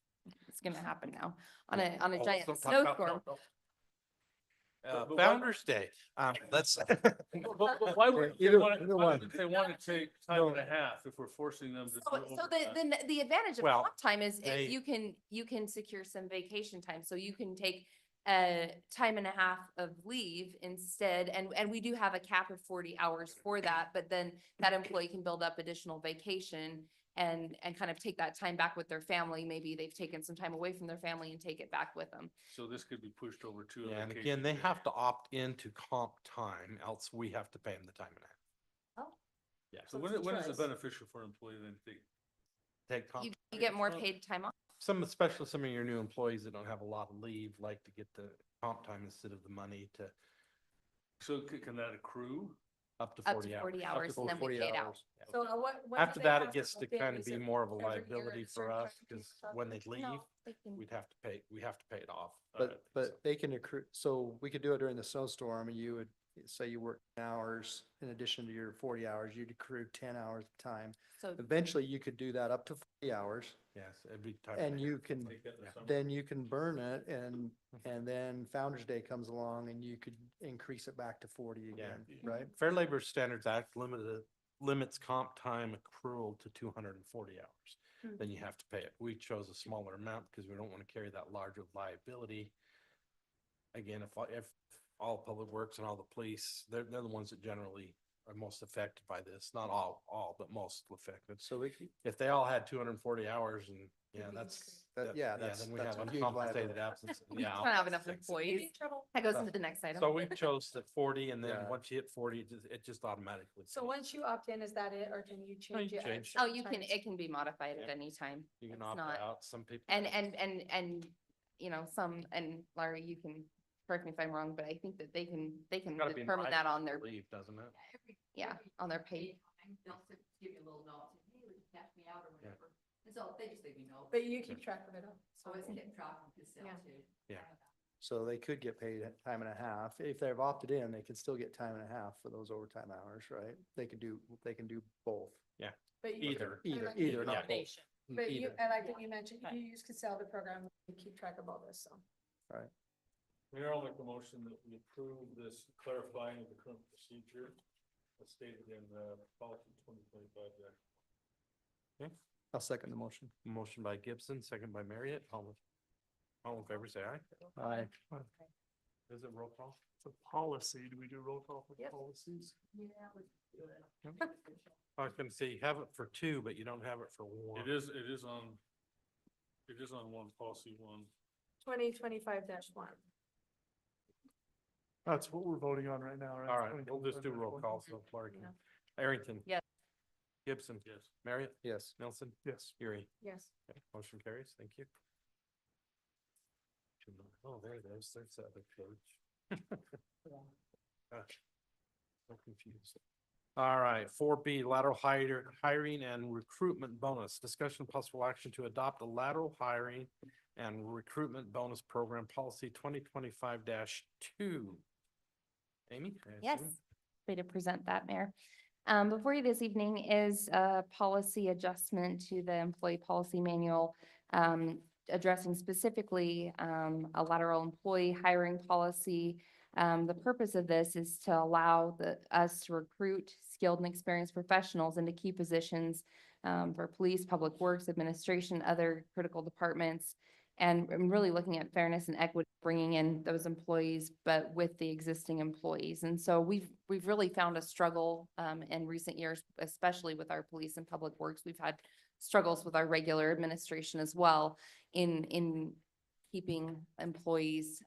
it's gonna happen now, on a Oh, giant don't talk about- snowstorm. no, no. But why- Founder's Day, let's. But why would they Either- want, either why one. would they want to take time and a half if we're forcing them to do So overtime? the advantage of Well, comp time is they- you can secure some vacation time, so you can take time and a half of leave instead, and we do have a cap of 40 hours for that, but then that employee can build up additional vacation and kind of take that time back with their family. Maybe they've taken some time away from their family and take it back with them. So this could be pushed over to. a Yeah, and vacation again, they day. have to opt into comp time, else we have to pay them the time and a half. Oh. Yeah, So So when, it's a when is it choice. beneficial for an employee then to take comp. You get more paid time off. Especially some of your new employees that don't have a lot of leave, like to get the comp time instead of the money to so can that accrue? up to Up 40 to hours. 40 Up to hours and then we 40 pay it out. hours. So what? After that, it gets to kind of be more of a every year liability at a for certain us, time because to when they leave, No, they can- we have to pay it off. But they can accrue, so we could do it during the snowstorm and you would say you work 10 hours in addition to your 40 hours, you'd accrue 10 hours of time. So Eventually you could do that up to 40 hours Yes, it'd be. time and and a you half. can, Take that in the summer? then you can burn it and then Founder's Day comes along and you could increase it back to 40 again, right? Fair Labor Standards Act limits comp time accrual to 240 hours. Hmm. Then you have to pay it. We chose a smaller amount because we don't want to carry that larger liability. Again, if all public works and all the police, they're the ones that generally are most affected by this. Not all, but most affected. So we could, If they all had 240 hours and, yeah, that's, then we that's have a huge uncompensated liability. absence. we Yeah. don't have enough employees. That goes into the next item. So we chose the 40, and then Yeah. once you hit 40, it just automatically. So pays. once you opt in, is that it, or can you change you it? at change. Oh, certain you can, times? it can be modified at Yeah. any time. You can It's opt not- out, some people. And, you know, and Larry, you can correct me if I'm wrong, but I think that they can Gotta be in determine that writing, on I their, believe, doesn't it? yeah, on their pay. They'll give you a little note, say, hey, would you cash me out or Yeah. whatever. And so they just let me know. But you keep track of it all. So it's kept track of this Yeah. too. Yeah. So they could get paid at time and a half. If they've opted in, they could still get time and a half for those overtime hours, right? They can do both. But you- Either. Either, not both. But you, Either. and like you mentioned, you use Casella program, you keep track of all this, so. Mayor, I'll make a motion that we approve this clarifying of the current procedure as stated in policy 2025. I'll second the motion. Motion by Gibson, second by Marriott. All in favor, say aye. Aye. Is it roll call? It's a policy. Do we do roll call for Yep. policies? I was gonna say, you have it for two, but you don't have it for one. It is on one policy one. 2025-1. That's what we're voting on right now, right? All right, we'll just do roll call, so Clark. Yeah. Arrington. Yes. Gibson. Yes. Marriott. Yes. Nelson. Yes. Erie. Yes. Okay, motion carries. Thank you. Oh, there it is. There's the other page. Gosh, so confused. All right, 4B, lateral hiring and recruitment bonus. Discussion possible action to adopt a lateral hiring and recruitment bonus program policy 2025-2. Amy? I Yes, assume? way to present that, Mayor. Before you this evening is a policy adjustment to the employee policy manual, addressing specifically, a lateral employee hiring policy. The purpose of this is to allow us to recruit skilled and experienced professionals into key positions, for police, public works, administration, other critical departments. And I'm really looking at fairness and equity, bringing in those employees, but with the existing employees. And so we've really found a struggle in recent years, especially with our police and public works. We've had struggles with our regular administration as well in keeping employees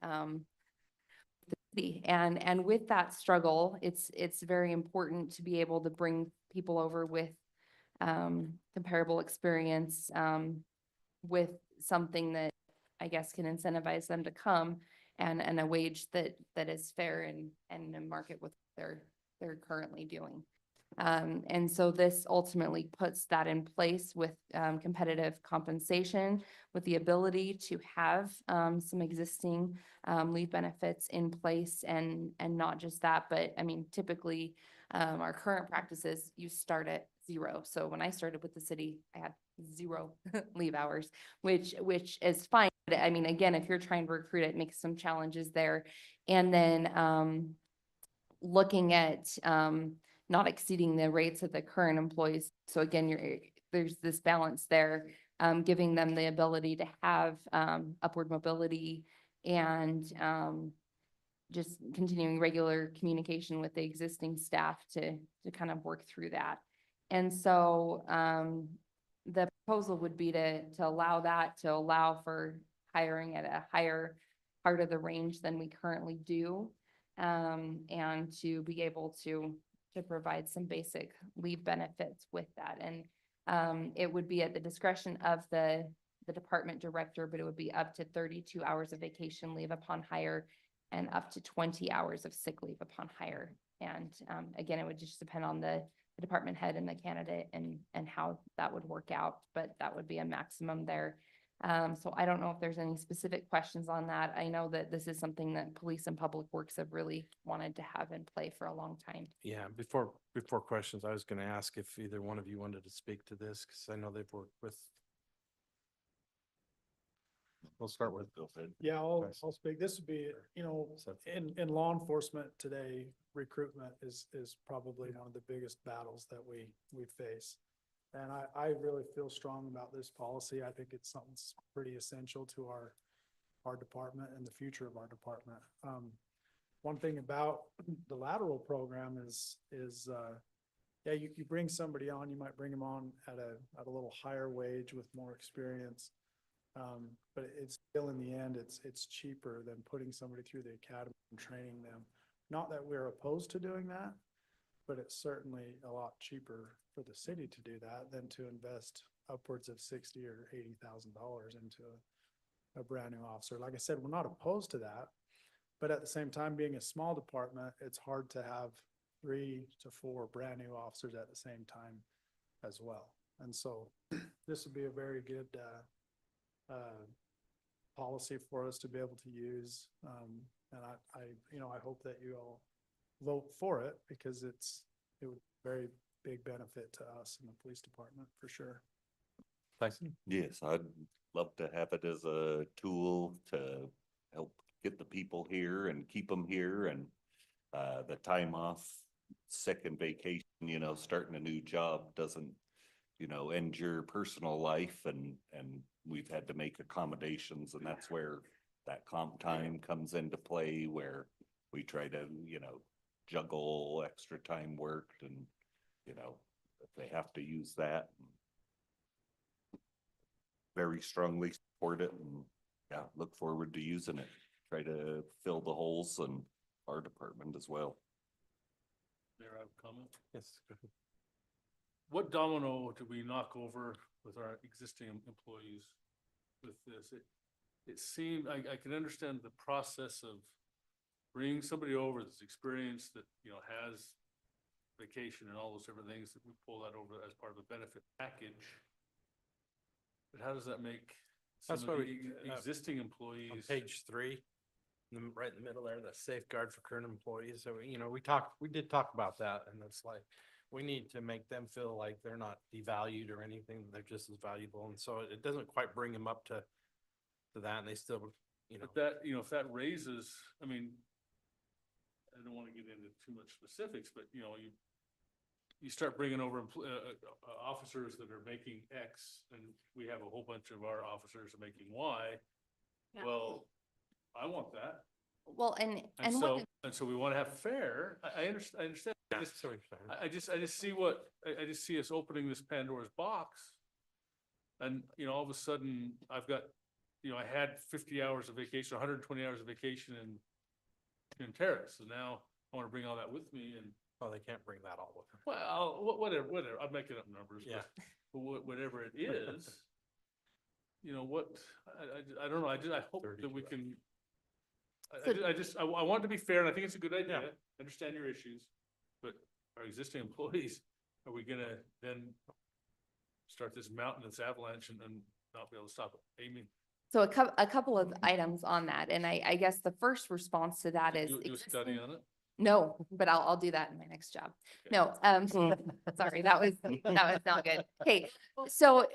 and with that struggle, it's very important to be able to bring people over with comparable experience with something that I guess can incentivize them to come and a wage that is fair and in market with they're currently doing. And so this ultimately puts that in place with competitive compensation, with the ability to have some existing leave benefits in place and not just that, but I mean, typically our current practices, you start at zero. So when I started with the city, I had 0 leave hours, which is fine. But I mean, again, if you're trying to recruit, it makes some challenges there. And then, looking at, not exceeding the rates of the current employees. So again, there's this balance there, giving them the ability to have, upward mobility and, just continuing regular communication with the existing staff to kind of work through that. And so, the proposal would be to allow that, to allow for hiring at a higher part of the range than we currently do. And to be able to provide some basic leave benefits with that. And, it would be at the discretion of the department director, but it would be up to 32 hours of vacation leave upon hire and up to 20 hours of sick leave upon hire. And, again, it would just depend on the department head and the candidate and how that would work out, but that would be a maximum there. So I don't know if there's any specific questions on that. I know that this is something that police and public works have really wanted to have in play for a long time. Yeah, before questions, I was gonna ask if either one of you wanted to speak to this, because I know they've worked with. We'll start with. Go ahead. Yeah, I'll Nice. speak. This would be, you know, So- in law enforcement today, recruitment is probably one of the biggest battles that we face. And I really feel strong about this policy. I think it's something that's pretty essential to our department and the future of our department. One thing about the lateral program is, yeah, you bring somebody on, you might bring them on at a little higher wage with more experience. But it's still, in the end, it's cheaper than putting somebody through the academy and training them. Not that we're opposed to doing that, but it's certainly a lot cheaper for the city to do that than to invest upwards of $60,000 or $80,000 into a brand new officer. Like I said, we're not opposed to that, but at the same time, being a small department, it's hard to have 3 to 4 brand new officers at the same time as well. And so this would be a very good, policy for us to be able to use. And I hope that you all vote for it, because it would be a very big benefit to us in the police department for sure. Tyson? Yes, I'd love to have it as a tool to help get the people here and keep them here, and the time off, sick and vacation, you know, starting a new job doesn't, you know, end your personal life, and we've had to make accommodations, and that's where that comp time comes into play, where we try to, you know, juggle extra time worked, and, you know, if they have to use that, very strongly support it, and yeah, look forward to using it. Try to fill the holes in our department as well. Mayor, I have a comment. Yes. Go ahead. What domino do we knock over with our existing employees with this? It seemed, I can understand the process of bringing somebody over that's experienced, that, you know, has vacation and all those different things, that we pull that over as part of a benefit package. But how does that make some That's of why the existing employees? On page 3, right in the middle there, the safeguard for current employees. So, you know, we did talk about that, and it's like, we need to make them feel like they're not devalued or anything. They're just as valuable. And so it doesn't quite bring them up to that, and they still, you know. But that, you know, if that raises, I mean, I don't want to get into too much specifics, but, you know, you start bringing over officers that are making X, and we have a whole bunch of our officers are making Y. Yeah. Well, I want that. Well, and So we want to have fair, I understand. Yeah, so we're sorry. I just see us opening this Pandora's box. And, you know, all of a sudden, I've got, you know, I had 50 hours of vacation, 120 hours of vacation in Terrace, so now I want to bring all that with me, and, Oh, they can't bring that all with them. well, whatever, I'm making up numbers, Yeah. but whatever it is, you know, I don't know, I hope that we can. I want to be fair, and I think it's a good idea, Yeah. I understand your issues, but our existing employees, are we gonna then start this mountain, this avalanche, and not be able to stop it? Amy? so a couple of items on that. And I guess the first response to that is Do a study on it? No, but I'll do that in my next job. No, sorry, that was not good. Okay, so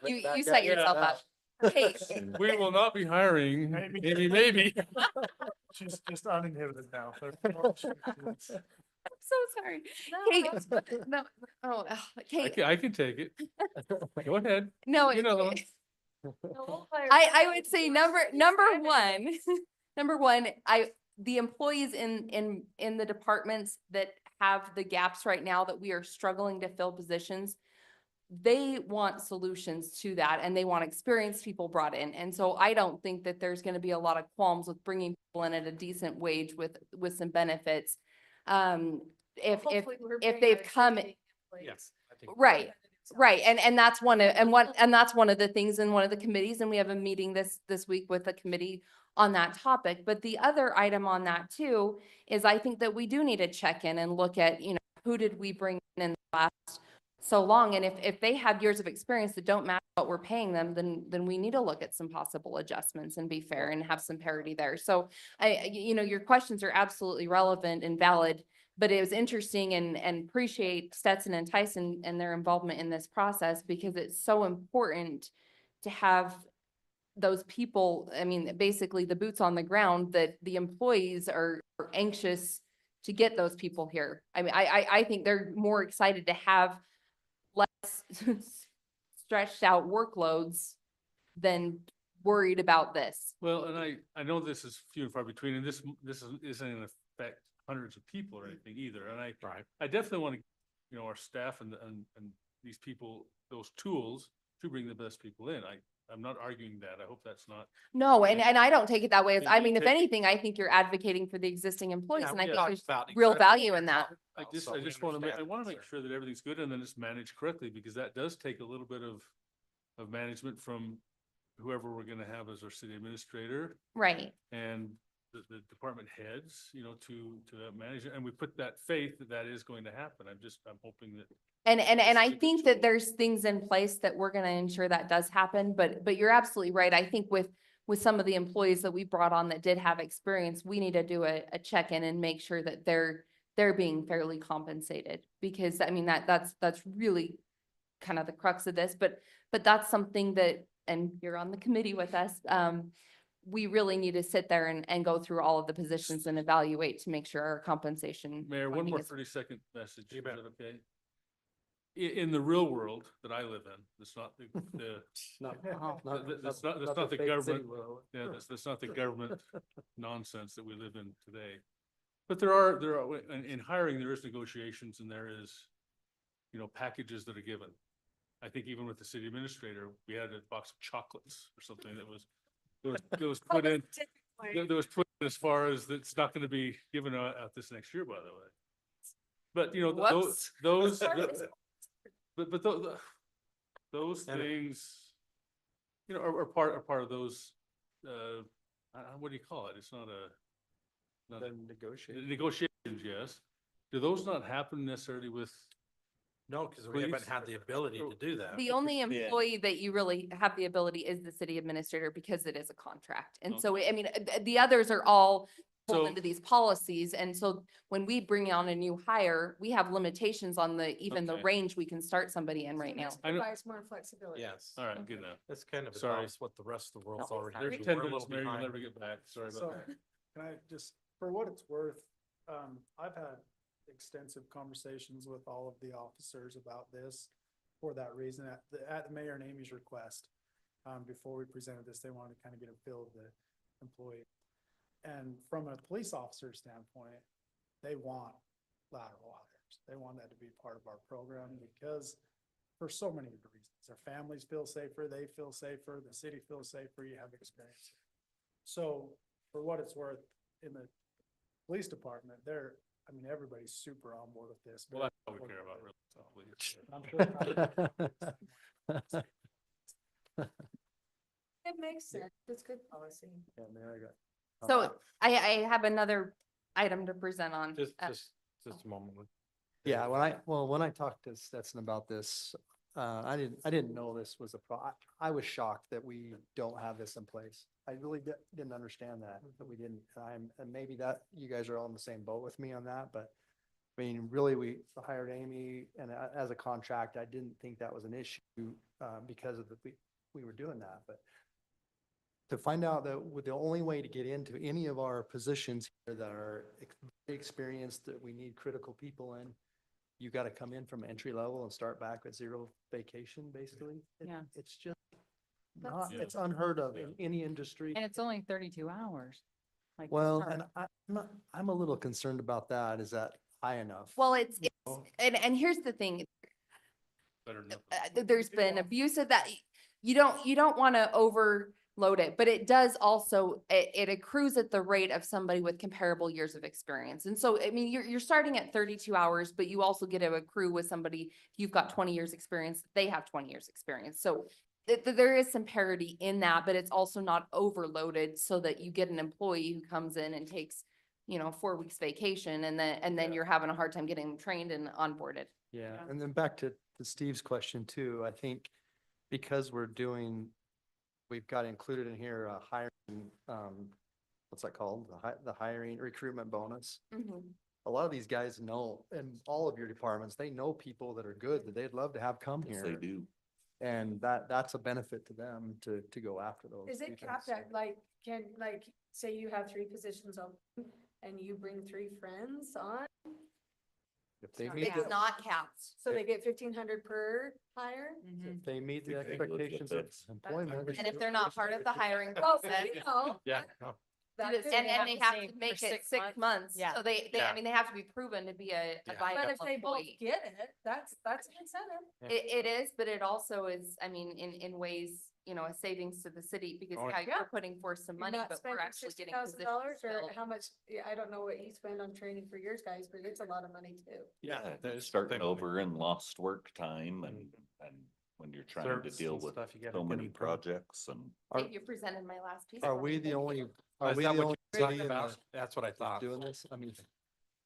you set yourself up. Okay, We will not be hiring, Maybe. maybe. She's just uninhibited now. I'm so sorry. Okay, no, oh, okay, I can take it. Go ahead. no. You know the one. I would say number one, number one, the employees in the departments that have the gaps right now that we are struggling to fill positions, they want solutions to that and they want experienced people brought in. And so I don't think that there's gonna be a lot of qualms with bringing people in at a decent wage with some benefits. If they've come. Yes. I think- Right. Right, and that's that's one of the things in one of the committees, and we have a meeting this week with the committee on that topic. But the other item on that too is I think that we do need to check in and look at, who did we bring in the last so long? And if they have years of experience that don't match what we're paying them, then we need to look at some possible adjustments and be fair and have some parity there. So your questions are absolutely relevant and valid. But it was interesting and appreciate Stetson and Tyson and their involvement in this process because it's so important to have those people, I mean, basically the boots on the ground, that the employees are anxious to get those people here. I mean, I think they're more excited to have less stretched out workloads than worried about this. Well, and I know this is few and far between, and this isn't in effect hundreds of people or anything either, and I definitely want to, our staff and these people, those tools to bring the best people in. I'm not arguing that. I hope that's not. No, and I don't take it that way. I mean, if Okay. anything, I think you're advocating for the existing employees, Yeah, and I we think talked there's about real exactly value in that. I just So we want to make, I understand want to that, make sir. sure that everything's good and then it's managed correctly, because that does take a little bit of management from whoever we're gonna have as our city administrator Right. and the department heads, to manage it. And we put that faith that that is going to happen. I'm hoping that. And This is I a good think that tool. there's things in place that we're gonna ensure that does happen, but you're absolutely right. I think with some of the employees that we brought on that did have experience, we need to do a check-in and make sure that they're being fairly compensated. Because I mean, that's really kind of the crux of this, but that's something that, and you're on the committee with us, we really need to sit there and go through all of the positions and evaluate to make sure our compensation. Mayor, one funding more is- 30-second message. You Is bet. that okay? In the real world that I live in, it's not the, that's not the government. Yeah, that's not the government nonsense that we live in today. But there are, in hiring, there is negotiations and there is, packages that are given. I think even with the city administrator, we had a box of chocolates or something that was put in, that was put in as far as it's not gonna be given out this next year, by the way. But, those, but those And- things, are part of those, what do you call it? It's not negotiations, yes. Do those not happen necessarily with? No, because we haven't Please. had the ability to do that. The only employee that you really have the ability is the city administrator because it is a contract. And so, I mean, the others are all pulled So- into these policies. And so when we bring on a new hire, we have limitations on even the Okay. range we can start somebody in right now. I know- Provides more flexibility. Yes. All right, good enough. That's kind of Sorry. about what the rest of the world's No, already. sorry. doing. There's 10 We're a minutes, little Mayor, you'll behind. never get back. Sorry So, about that. can I just, for what it's worth, I've had extensive conversations with all of the officers about this. For that reason, at the Mayor and Amy's request, before we presented this, they wanted to kind of get a feel of the employee. And from a police officer standpoint, they want lateral hires. They want that to be part of our program because for so many reasons, their families feel safer, they feel safer, the city feels safer, you have experience. So for what it's worth, in the police department, everybody's super on board with this. Well, that's all we care about, really. So, please. I'm sure. It makes sense. It's good policy. So I have another item to present on. Just a moment. Yeah, when I talked to Stetson about this, I didn't know this was I was shocked that we don't have this in place. I really didn't understand that we didn't. And maybe that, you guys are all in the same boat with me on that, but I mean, really, we hired Amy and as a contract, I didn't think that was an issue, because of we were doing that, but to find out that the only way to get into any of our positions here that are very experienced, that we need critical people in, you got to come in from entry level and start back at zero vacation, basically. Yeah. It's just That's- not, it's unheard of in any industry. And it's only 32 hours. like, to Well, start. and I'm a little concerned about that. Is that high enough? Well, it's, know? and here's the thing, Better than nothing. there's been abuse of that. You don't want to overload it, but it does also, it accrues at the rate of somebody with comparable years of experience. And so, I mean, you're starting at 32 hours, but you also get to accrue with somebody, if you've got 20 years experience, they have 20 years experience. So there is some parity in that, but it's also not overloaded so that you get an employee who comes in and takes, 4 weeks vacation and then you're having a hard time getting them trained and onboarded. Yeah, Yeah. and then back to Steve's question too, I think because we've got included in here, hiring, what's that called? The hiring recruitment bonus. A lot of these guys know, in all of your departments, they know people that are good, that they'd love to have come Yes, here. they do. And that's a benefit to them to go after those. Is it because- capped at say you have 3 positions open and you bring 3 friends on? If they not meet, It's the- not capped. So they get 1,500 per hire? Mhm. if they meet the We can look at expectations of this. employment. And if they're not part of the hiring Well, process, Yeah. no. that Did it could- say and they have they to have stay to for make it 6 6 months. Yeah. So they, Yeah. I mean, they have to be proven to be a Yeah. viable But if they both employee. get it, that's an incentive. It is, but it also is, I mean, in ways, a savings to the city because Oh, how yeah. you're putting forth some You're money, not but we're spending actually getting $60,000 positions or filled. how much, I don't know what you spend on training for yours guys, but it's a lot of money too. Yeah. there's Starting definitely over in lost work time and when you're trying to certs deal and with stuff you gotta so get many them from. projects and. Are- If you presented my last piece. Are let we me the know. only, Is are we that the what only you're city talking in about? the, That's what I thought. doing this? I mean,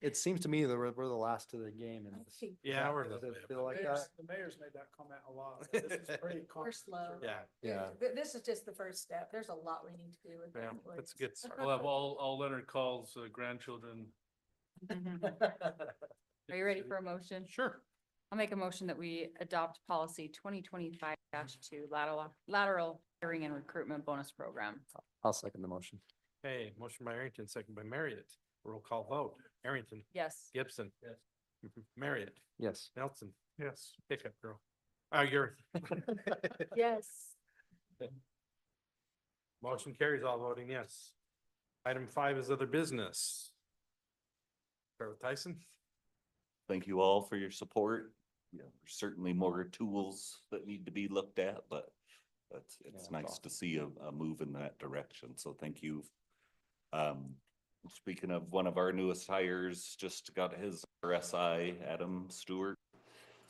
it seems to me that we're the last of the game in this. Yeah, we're a Does little it bit. feel like that? The mayor's made that comment a lot. This is pretty. We're slow. Yeah, Yeah. This is just the first step. There's a lot we need to do with yeah, that. that's a good start. We'll have all Leonard calls grandchildren. Are you ready for a motion? Sure. I'll make a motion that we adopt policy 2025-2 lateral hiring and recruitment bonus program. I'll second the motion. Okay, motion by Arrington, second by Marriott. Roll call vote. Arrington, Yes. Gibson. Yes. Marriott, Yes. Nelson, Yes. Pickup girl. Oh, you're. Yes. Motion carries, all voting yes. Item 5 is other business. Start with Tyson. Thank you all for your support. Yeah, there's certainly more tools that need to be looked at, but it's that's nice to see a move in that direction. So thank you. Speaking of one of our newest hires, just got his RSI, Adam Stewart.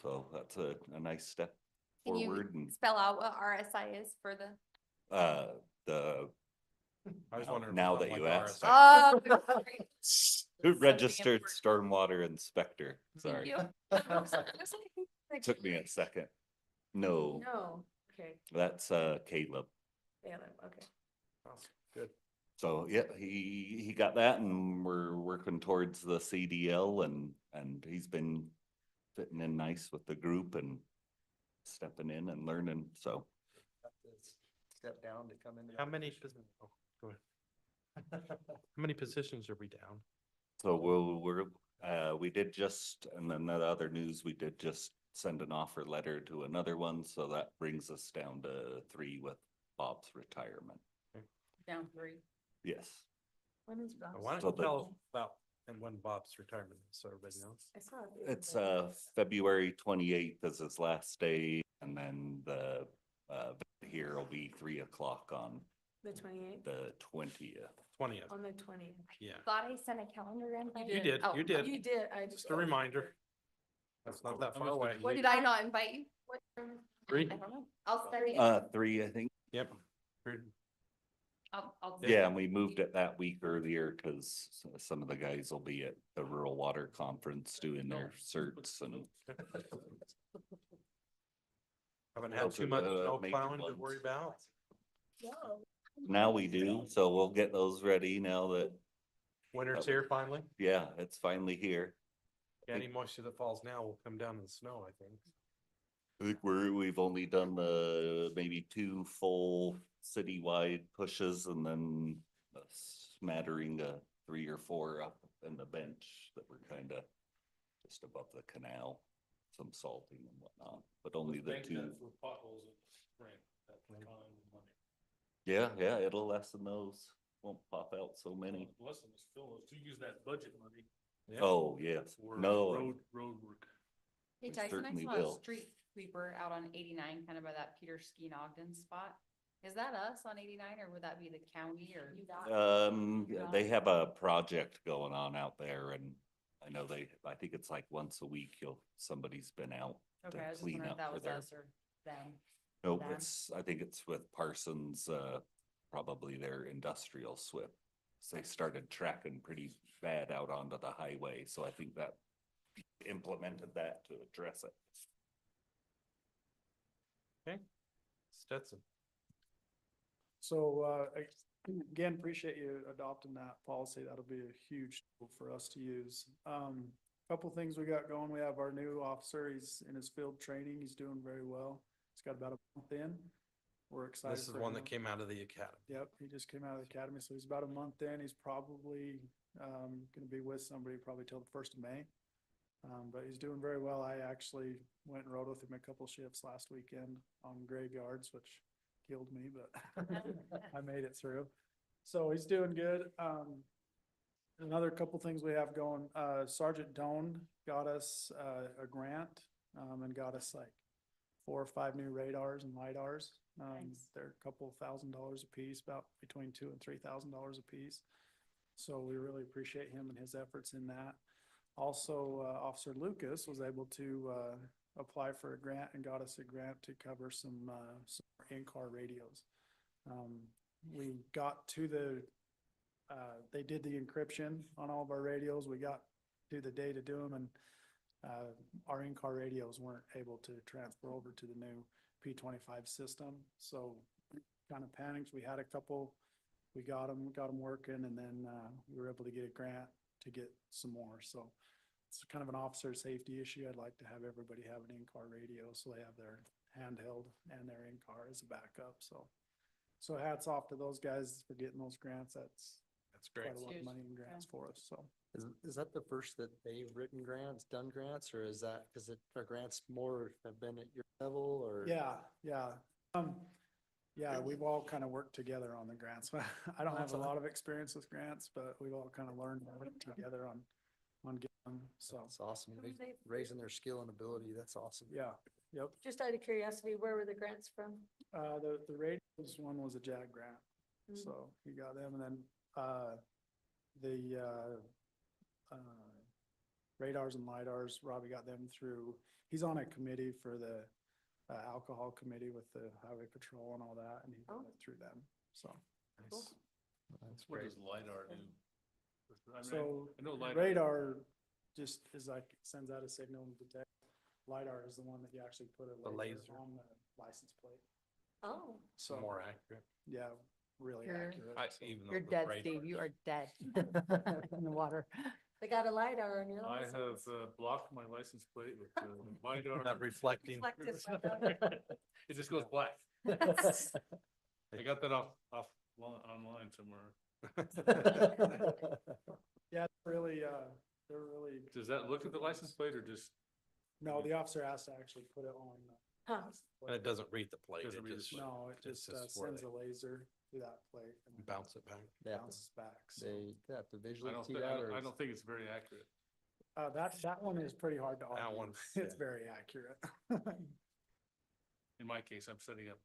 So that's a nice step Can you forward and, spell out what RSI is for the? the I was Now- wondering if now it was that you like asked. Oh. registered stormwater inspector. Thank Sorry, you. took me a second. No, No, okay, that's Caleb. yeah, okay. Good. So, yeah, he got that and we're working towards the CDL and he's been fitting in nice with the group and stepping in and learning, so. Step down to come into. How many positions? Oh, go ahead. How many positions are we down? So we did just, and then the other news, we did just send an offer letter to another one, so that brings us down to 3 with Bob's retirement. Down 3. Yes. When is Why don't So you the- tell about and when Bob's retirement, is, so everybody knows? I saw it. It's February 28th is his last day, and then the here will be 3 o'clock on The 28th, the 20th. 20th, on the 20th. yeah. Thought I sent a calendar invite. You did, Oh, you did. You did, I Just a reminder. That's not that far away. Did I not invite you? What? 3? I don't know. I'll send it. 3, I think. Yep. I'll. Yeah, and we moved it that week earlier because some of the guys will be at the Rural Water Conference doing their certs and Haven't had Those too are much the snow major plowing to ones. worry about. Now we do, so we'll get those ready now that, Winter's here finally. yeah, it's finally here. Any moisture that falls now will come down in the snow, I think. I think we've only done maybe 2 full citywide pushes and then a smattering of 3 or 4 up in the bench that were kind of just above the canal, some salting and whatnot, but only the Thank 2. God for potholes in the spring, that time of money. Yeah, it'll lessen those, won't pop out so many. Less than still, to use that budget money Yeah. Oh, yes, for no, road work. Hey We Tyson, I certainly saw a will. street sweeper out on 89, kind of by that Peter Skeen Ogden spot. Is that us on 89 or would that be the county or? They have a project going on out there and I know I think it's like once a week somebody's been out to Okay, I was just clean wondering if up that for was their. us or them. Nope, them. I think it's with Parsons, probably their industrial SWIP. So they started tracking pretty bad out onto the highway, so I think that implemented that to address it. Stetson. So, again, appreciate you adopting that policy. That'll be a huge tool for us to use. Couple things we got going. We have our new officer. He's in his field training. He's doing very well. He's got about a month in. We're excited. This is for one him. that came out of the academy. Yep, he just came out of the academy, so he's about a month in. He's probably gonna be with somebody probably till the 1st of May. But he's doing very well. I actually went and rode with him a couple shifts last weekend on graveyards, which killed me, but I made it through. So he's doing good. Another couple things we have going, Sergeant Doan got us a grant and got us like 4 or 5 new radars and lidars. Nice. They're a couple $1,000 a piece, about between $2,000 and $3,000 a piece. So we really appreciate him and his efforts in that. Also, Officer Lucas was able to apply for a grant and got us a grant to cover some in-car radios. We got to they did the encryption on all of our radios. We got to the day to do them and our in-car radios weren't able to transfer over to the new P25 system. So kind of panicked. We had a couple, we got them working and then we were able to get a grant to get some more. So it's kind of an officer safety issue. I'd like to have everybody have an in-car radio so they have their handheld and their in-car as a backup. So hats off to those guys for getting those grants. That's great. quite a lot of Huge. money in grants for us, so. Is that the first that they've written grants, done grants, or is that, cause our grants more have been at your level or? Yeah. Yeah, we've all kind of worked together on the grants. I don't have a lot of experience with grants, but we've all kind of learned to work together on getting them, so, That's awesome. Who they- Raising their skill and ability. That's awesome. yeah, yep. Just out of curiosity, where were the grants from? The radios one was a JAG grant, Mm. so we got them, and then, radars and lidars, Robbie got them through, he's on a committee for the alcohol committee with the highway patrol and all that, and he got it through them, so. Nice. That's What great. does LiDAR do? I mean, So I know LiDAR. radar just is like, sends out a signal and detect. LiDAR is the one that you actually put a The laser laser. on the license plate. Oh, So, More accurate. yeah, really You're- accurate. so. Even though You're the dead, radar Steve. You is- are dead in the water. they got a LiDAR on your I license. have blocked my license plate with LiDAR. Not reflecting. Reflective LiDAR. It just goes black. I got that online somewhere. Yeah, really, they're really, Does that look at the license plate or just? no, the officer has to actually put it on. Huh. And it doesn't read the plate. Doesn't It read the just plate. No, it It's just just where sends they- a laser to that plate and bounce it back. They have to, bounces back. So, they have to I visually don't, see thi- that or? I don't think it's very accurate. that one is pretty hard to That argue. one, It's yeah. very accurate. In my case, I'm setting up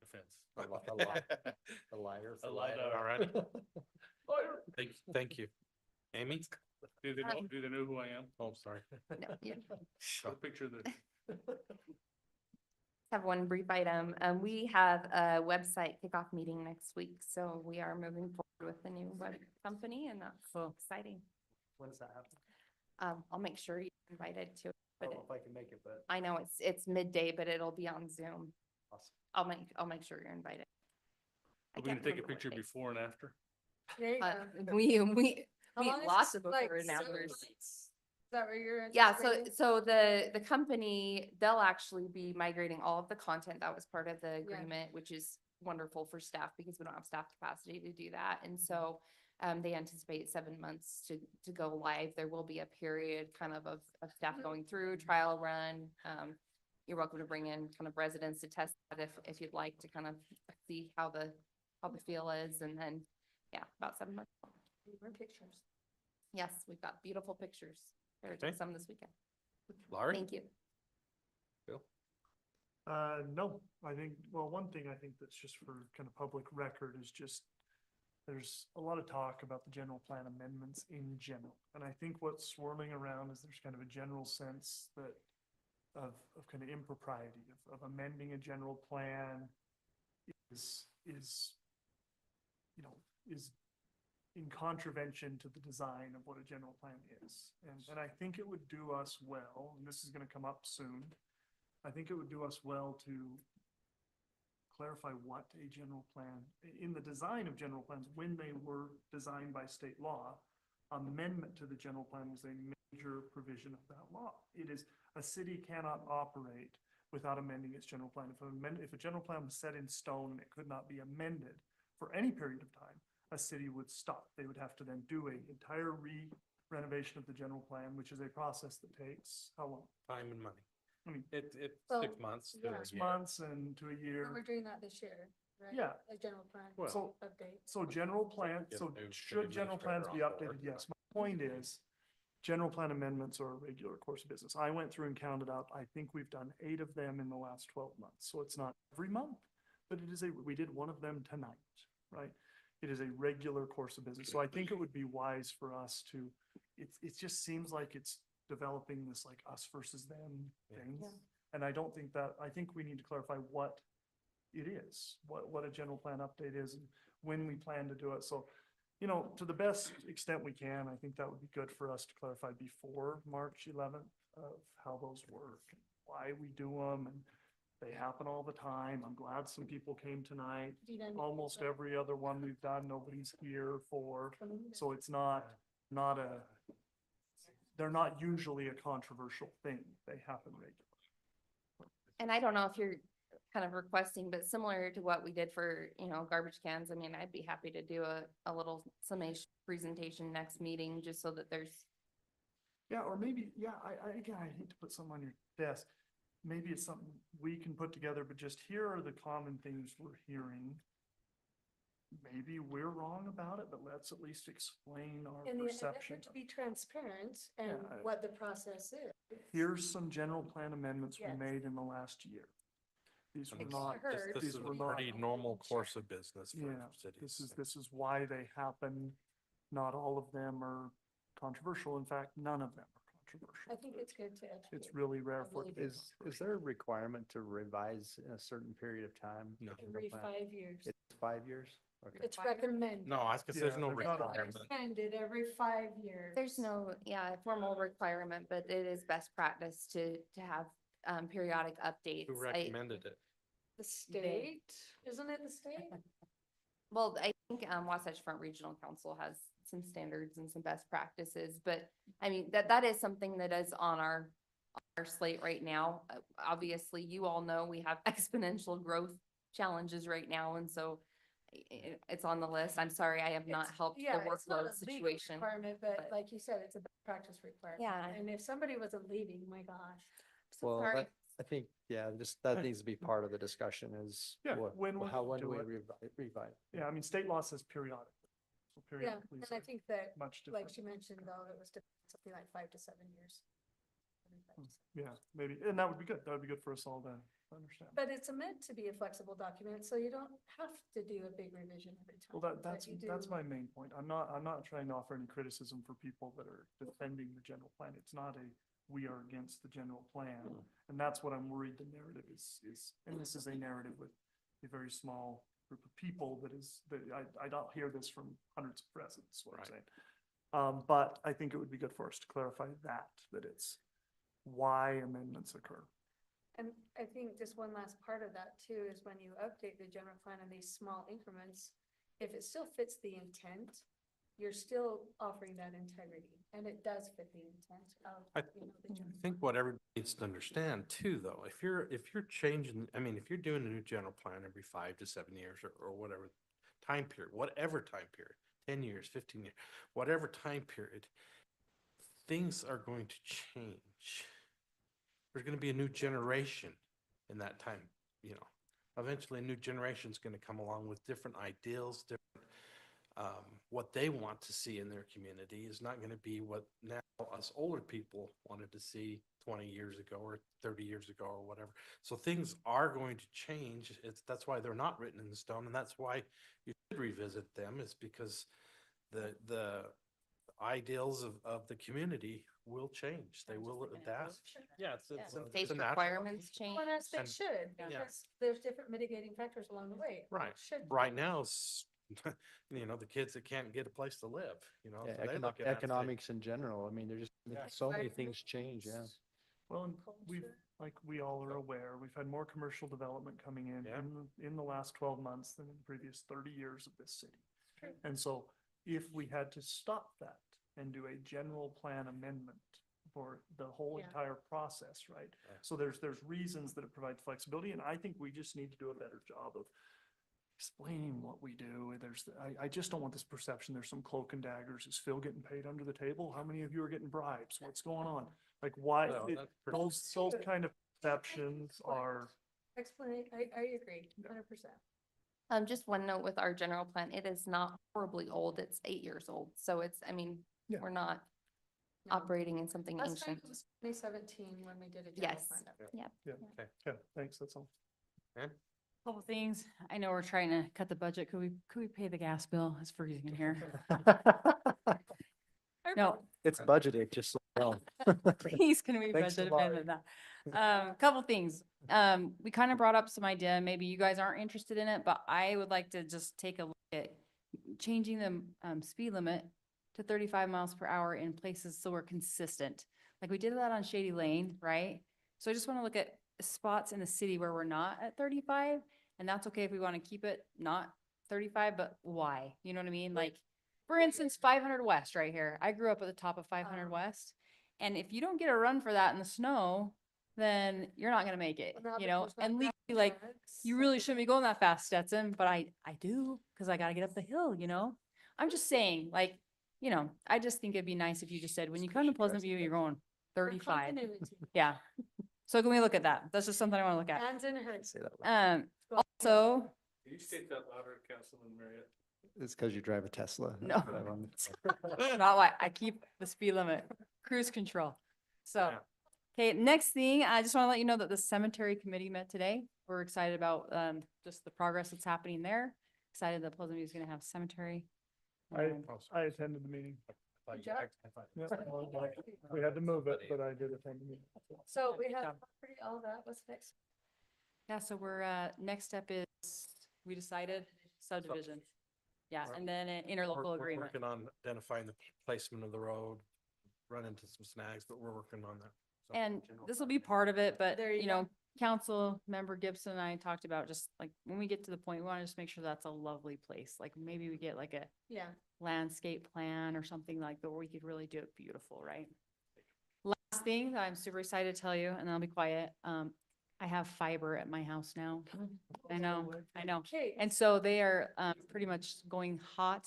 a fence. A liar. A for LiDAR. All right. Thank you. Amy? Do they know who I am? Oh, sorry. No, yeah. Put a picture of the, Have one brief item. We have a website kickoff meeting next week, so we are moving forward with the new web company and that's Cool. exciting. When does that happen? I'll make sure you're invited to it. I But don't know if I can make it, but. I know it's midday, but it'll be on Zoom. Awesome. I'll make sure you're invited. I Are we gonna can't take a remember what picture day. before and after? There you Uh, go. we How long is lots this, of like, before and 7 afters. months? Is that where you're Yeah, so, anticipating? so the company, they'll actually be migrating all of the content that was part of the agreement, which is wonderful for staff because we don't have staff capacity to do that. And so, they anticipate 7 months to go live. There will be a period kind of staff going through trial run. You're welcome to bring in kind of residents to test that if you'd like to kind of see how the feel is. And then, yeah, about 7 months. More pictures. Yes, we've got beautiful pictures. There Okay. some this weekend. Laurie? Thank you. No, I think, well, one thing I think that's just for kind of public record is just, there's a lot of talk about the general plan amendments in general. And I think what's swirling around is there's kind of a general sense that of kind of impropriety of amending a general plan is, you know, is in contravention to the design of what a general plan is. And I think it would do us well, and this is gonna come up soon, I think it would do us well to clarify what a general plan, in the design of general plans, when they were designed by state law, amendment to the general plan was a major provision of that law. It is, a city cannot operate without amending its general plan. If a general plan was set in stone and it could not be amended for any period of time, a city would stop. They would have to then do an entire renovation of the general plan, which is a process that takes how long? Time and money. I mean, It's Well, 6 months to yeah. a 6 year. months and to a And year. we're doing that this year, right? Yeah. A general plan Well- So, update. so general plan, Get so the new should general plans be administrator on updated? board. Yes. My point is, general plan amendments are a regular course of business. I went through and counted out, I think we've done 8 of them in the last 12 months. So it's not every month, but it is we did one of them tonight, right? It is a regular course of business. So I think it would be wise for us to, it just seems like it's developing this like us versus them thing. Yeah. And I don't think that, I think we need to clarify what it is, what a general plan update is and when we plan to do it. So, you know, to the best extent we can, I think that would be good for us to clarify before March 11th of how those work, why we do them, and they happen all the time. I'm glad some people came tonight. Almost every other one we've done, nobody's here for, so it's not they're not usually a controversial thing. They happen regularly. And I don't know if you're kind of requesting, but similar to what we did for, garbage cans, I mean, I'd be happy to do a little summation presentation next meeting, just so that there's, Yeah, or maybe, yeah, again, I hate to put something on your desk. Maybe it's something we can put together, but just here are the common things we're hearing. Maybe we're wrong about it, but let's at least explain our In the perception. effort to be transparent and Yeah, what the process is. Here's some general plan amendments we Yes. made in the last year. These were It's not, heard. This these is a were not, pretty normal course of business for yeah, cities. this is why they happen. Not all of them are controversial. In fact, none of them are controversial. I think it's good to educate. It's really rare for it to be Is there a requirement to revise in a certain period of time? No. Every 5 years. It's 5 years? Okay. It's recommended. No, I was gonna say there's Yeah, no there's not a- requirement. Recommended every 5 years. there's no, formal requirement, but it is best practice to have, periodic updates. Who recommended it? The state, isn't it the state? Well, I think, Wasatch Front Regional Council has some standards and some best practices, but I mean, that is something that is on our slate right now. Obviously, you all know we have exponential growth challenges right now, and so it's on the list. I'm sorry, I have not It's- helped the yeah, it's not workload a legal situation. Requirement, but but- like you said, it's a best practice requirement. Yeah. And if somebody wasn't leaving, my gosh. So Well, sorry. I think, yeah, just that needs to be part of the discussion is Yeah, what, when we're how, gonna when do do we it. revive? Yeah, I mean, state law says periodic. So Yeah, periodically and I is think that, much like different. she mentioned, though, it was something like 5 to 7 years. Yeah, maybe, and that would be good. That would be good for us all to understand. But it's meant to be a flexible document, so you don't have to do a big revision every time. Well, but that's you do- my main point. I'm not trying to offer any criticism for people that are defending the general plan. It's not we are against the general plan. And that's what I'm worried the narrative is, and this is a narrative with a very small group of people I don't hear this from hundreds of residents, what I'm Right. saying. But I think it would be good for us to clarify that it's, why amendments occur. And I think just one last part of that too is when you update the general plan in these small increments, if it still fits the intent, you're still offering that integrity, and it does fit the intent of, I the general I think what everybody needs to understand too, though, if you're changing, I mean, if you're doing a new general plan every 5 to 7 years or whatever time period, whatever time period, 10 years, 15 years, whatever time period, things are going to change. There's gonna be a new generation in that time, you know. Eventually, a new generation's gonna come along with different ideals, different, what they want to see in their community is not gonna be what now us older people wanted to see 20 years ago or 30 years ago or whatever. So things are going to change. That's why they're not written in stone, and that's why you should revisit them, is because the ideals of the community will change. They will adapt. Yeah, State a natural- requirements change. One aspect And- should, Yeah. because there's different mitigating factors along the way. Right. It should. Right now, the kids that can't get a place to live, so they look at it and say, Economics in general, I mean, there's Yeah. just so many things change, yeah. Well, and we've, Culture. like we all are aware, we've had more commercial development coming in Yeah. in the last 12 months than in the previous 30 years of this city. True. And so if we had to stop that and do a general plan amendment for the whole Yeah. entire process, right? Yeah. So there's reasons that it provides flexibility, and I think we just need to do a better job of explaining what we do. I just don't want this perception, there's some cloak and daggers. Is Phil getting paid under the table? How many of you are getting bribes? What's going on? Like, why, No, that's pretty- those kind of perceptions are, Explain, I agree, 100%. Just one note with our general plan, it is not horribly old. It's 8 years old. So it's, I mean, Yeah. we're not No. operating in something Last time ancient. it was 2017 when we did a general Yes. plan. yeah, thanks, that's all. Couple things. I know we're trying to cut the budget. Could we pay the gas bill? It's freezing in here. No, It's budgeted, just so you know. please, can we Thanks, budget Tamari. amendment that? Couple things. We kind of brought up some idea, maybe you guys aren't interested in it, but I would like to just take a look at changing the, speed limit to 35 miles per hour in places so we're consistent. Like we did that on Shady Lane, right? So I just want to look at spots in the city where we're not at 35, and that's okay if we want to keep it not 35, but why? You know what I mean? Like, for instance, 500 West right here. I grew up at the top of 500 West. And if you don't get a run for that in the snow, then you're not gonna make it, Well, now you that know? there's not And legally, traffic like, lights, you really shouldn't be going that fast, Stetson, but I do, cause I gotta get up the hill, you know? I'm just saying, like, I just think it'd be nice if you just said, when you come to Pleasant View, you're going for 35. continuity. Yeah. So can we look at that? That's just something I wanna look at. Hands in her. Say that loud. Also, Can you state that louder, Councilman Marriott? It's because you drive a Tesla. No. That's what I wanted. not why, I keep the speed limit, cruise control. So, okay, next thing, I just want to let you know that the cemetery committee met today. We're excited about, just the progress that's happening there. Excited that Pleasant View is gonna have cemetery. I attended the meeting. Good job. Yeah, we had to move it, but I did attend the meeting. So we have job. property, all that, what's next? Yeah, so we're, next step is, we decided subdivision. Yeah, and then an interlocal We're agreement. working on identifying the placement of the road, run into some snags, but we're working on that. So, And general this will plan. be part of it, but There you you know, Council Member Gibson and I talked about just like, when we get to the point, we want to just make sure that's a lovely place. Like maybe we get like a Yeah. landscape plan or something like that where we could really do it beautiful, right? Last thing that I'm super excited to tell you, and then I'll be quiet. I have fiber at my house now. I know. Okay. And so they are, pretty much going hot.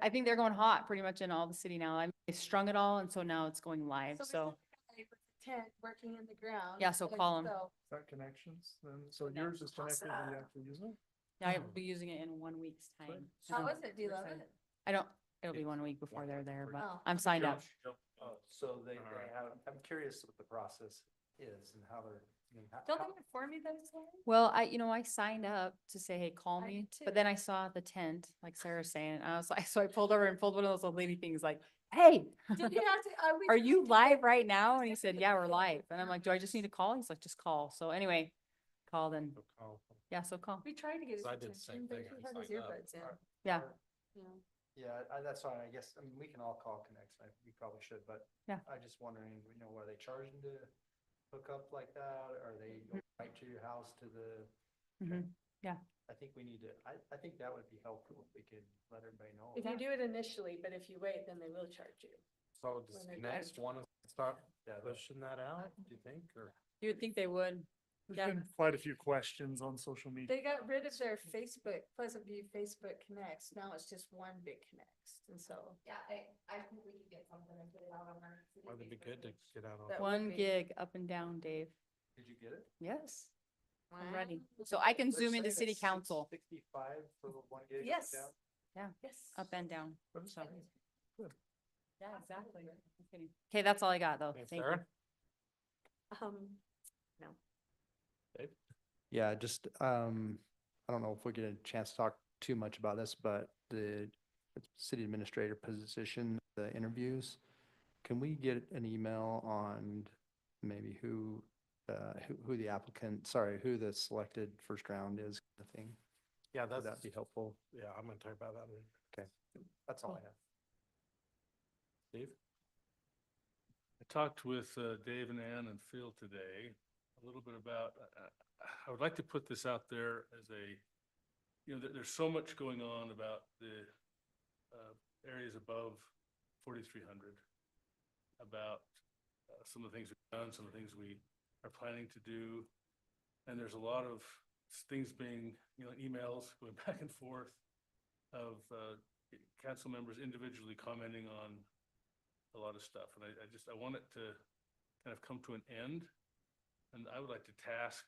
I think they're going hot pretty much in all the city now. I strung it all and so now it's going live, we so. have a guy with a tent working in the ground. Yeah, so and call him. so- Is that connections? Then, so No. yours is connected, and you actually use it? Yeah, I will be using it in 1 week's time. How So is it? Do you love it? I don't, it'll be 1 week before they're there, but Oh, I'm signed up. So they Alright. have, I'm curious what the process is and how they're, I mean, Don't they inform you that it's live? Well, I signed up to say, hey, call I me, did but too. then I saw the tent, like Sarah's saying, I was like, so I pulled over and pulled one of those old lady things like, hey, Did you have to? we are tried you to live get- right now? And he said, yeah, we're live. And I'm like, do I just need to call? He's like, just call. So anyway, called and, So call. yeah, so call. We tried to get his So I did the same attention, but thing. he I had his signed up. earbuds in. Yeah. Yeah. Yeah, that's fine, I guess, I mean, we can all call Connects, we probably should, but. Yeah. I just wondering, are they charging to hook up like that? Are they going right to your house to the? Mhm. Yeah. I think we need to, I think that would be helpful if we could let everybody know. If you do it initially, but if you wait, then they will charge you. So does When they Connect get- want to start pushing that out, do you think, or? You would think they would. There's Yeah. been quite a few questions on social media. They got rid of their Facebook, Pleasant View Facebook Connects. Now it's just one big Connects. And so Yeah, I think we could get something and put it out on our. city Or it'd be Facebook good to page. get out on. That would One be- gig up and down, Dave. Did you get it? Yes, I'm Wow. ready. So I can They're zoom into saying city it's council, 65 for 1 gig. Yes. down? Yes. up and down. That's So- amazing. Yeah, exactly. Okay, that's all I got though. Thanks, Thank you. Sarah. No. Yeah, just, I don't know if we get a chance to talk too much about this, but the city administrator position, the interviews, can we get an email on maybe who the applicant, sorry, who the selected first round is, the thing? Yeah, Would that that's, be helpful? yeah, I'm gonna talk about that. Okay, that's all I have. Steve? I talked with Dave and Ann and Phil today, a little bit about, I would like to put this out there as there's so much going on about the areas above 4,300, about some of the things we've done, some of the things we are planning to do. And there's a lot of things being, emails going back and forth of council members individually commenting on a lot of stuff. And I want it to kind of come to an end. And I would like to task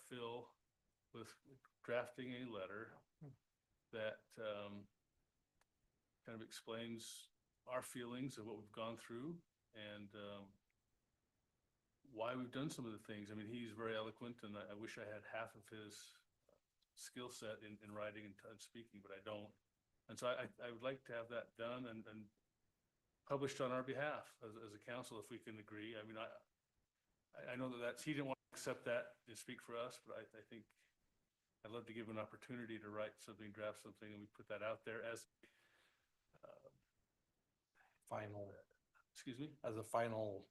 Phil with drafting a letter that kind of explains our feelings of what we've gone through and why we've done some of the things. I mean, he's very eloquent, and I wish I had half of his skill set in writing and speaking, but I don't. And so I would like to have that done and published on our behalf as a council, if we can agree. I mean, I know that he didn't want to accept that to speak for us, but I think I'd love to give him an opportunity to write something, draft something, and we put that out there as, Final, excuse me? as a final,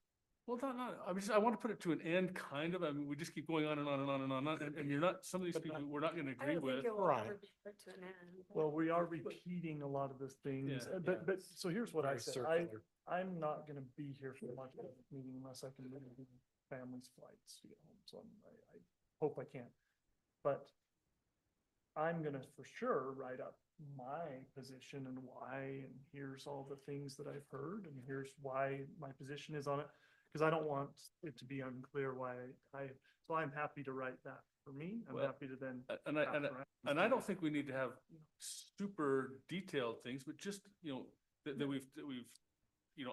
Well, I want to put it to an end, kind of. I mean, we just keep going on and on and on and on, and you're not, some of these But people not- we're not going to I agree don't think with. it will Right. ever be put to an end. Well, we are repeating a lot of the things, Yeah, but so here's what I very said. circular. I'm not gonna be here for much of this meeting unless I can really do family's flights to get home, so I hope I can. But I'm gonna for sure write up my position and why, and here's all the things that I've heard, and here's why my position is on it. Cause I don't want it to be unclear why so I'm happy to write that for me. I'm Well, happy to then. And I don't think we need to have super detailed things, but just, that we've,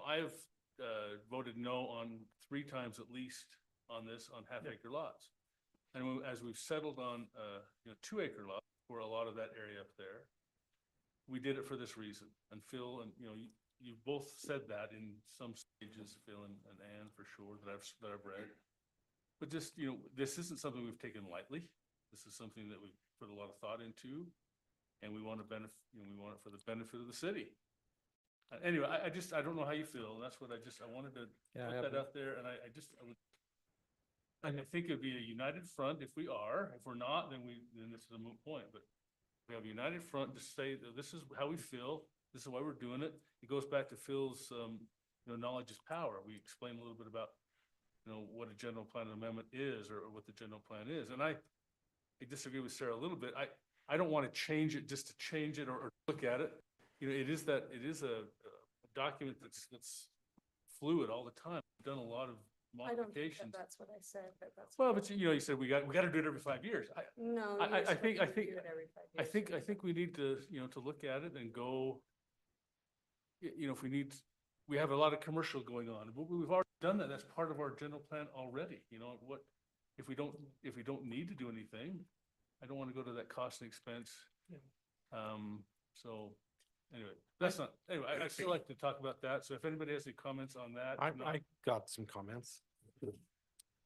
I've voted no on 3 times at least on this, on half acre lots. And as we've settled on, 2 acre lots for a lot of that area up there, we did it for this reason. And Phil, and, you both said that in some stages, Phil and Ann, for sure, that I've read. But just, this isn't something we've taken lightly. This is something that we've put a lot of thought into, and we want to benefit, we want it for the benefit of the city. Anyway, I don't know how you feel, and that's what I wanted to Yeah, put that out there, and I think it'd be a united front if we are. If we're not, then this is a moot point, but we have a united front to say that this is how we feel, this is why we're doing it. It goes back to Phil's, knowledge is power. We explained a little bit about, what a general plan amendment is, or what the general plan is. And I disagree with Sarah a little bit. I don't want to change it just to change it or look at it. It is a document that's fluid all the time. We've done a lot of I don't think modifications. that's what I said, but that's. Well, but you said we got to do it every 5 years. No. I you're supposed think- to do it every 5 years. I think we need to, to look at it and go, if we need, we have a lot of commercial going on, but we've already done that. That's part of our general plan already. If we don't need to do anything, I don't want to go to that cost and expense. So anyway, I still like to talk about that. So if anybody has any comments on that. if not- I got some comments.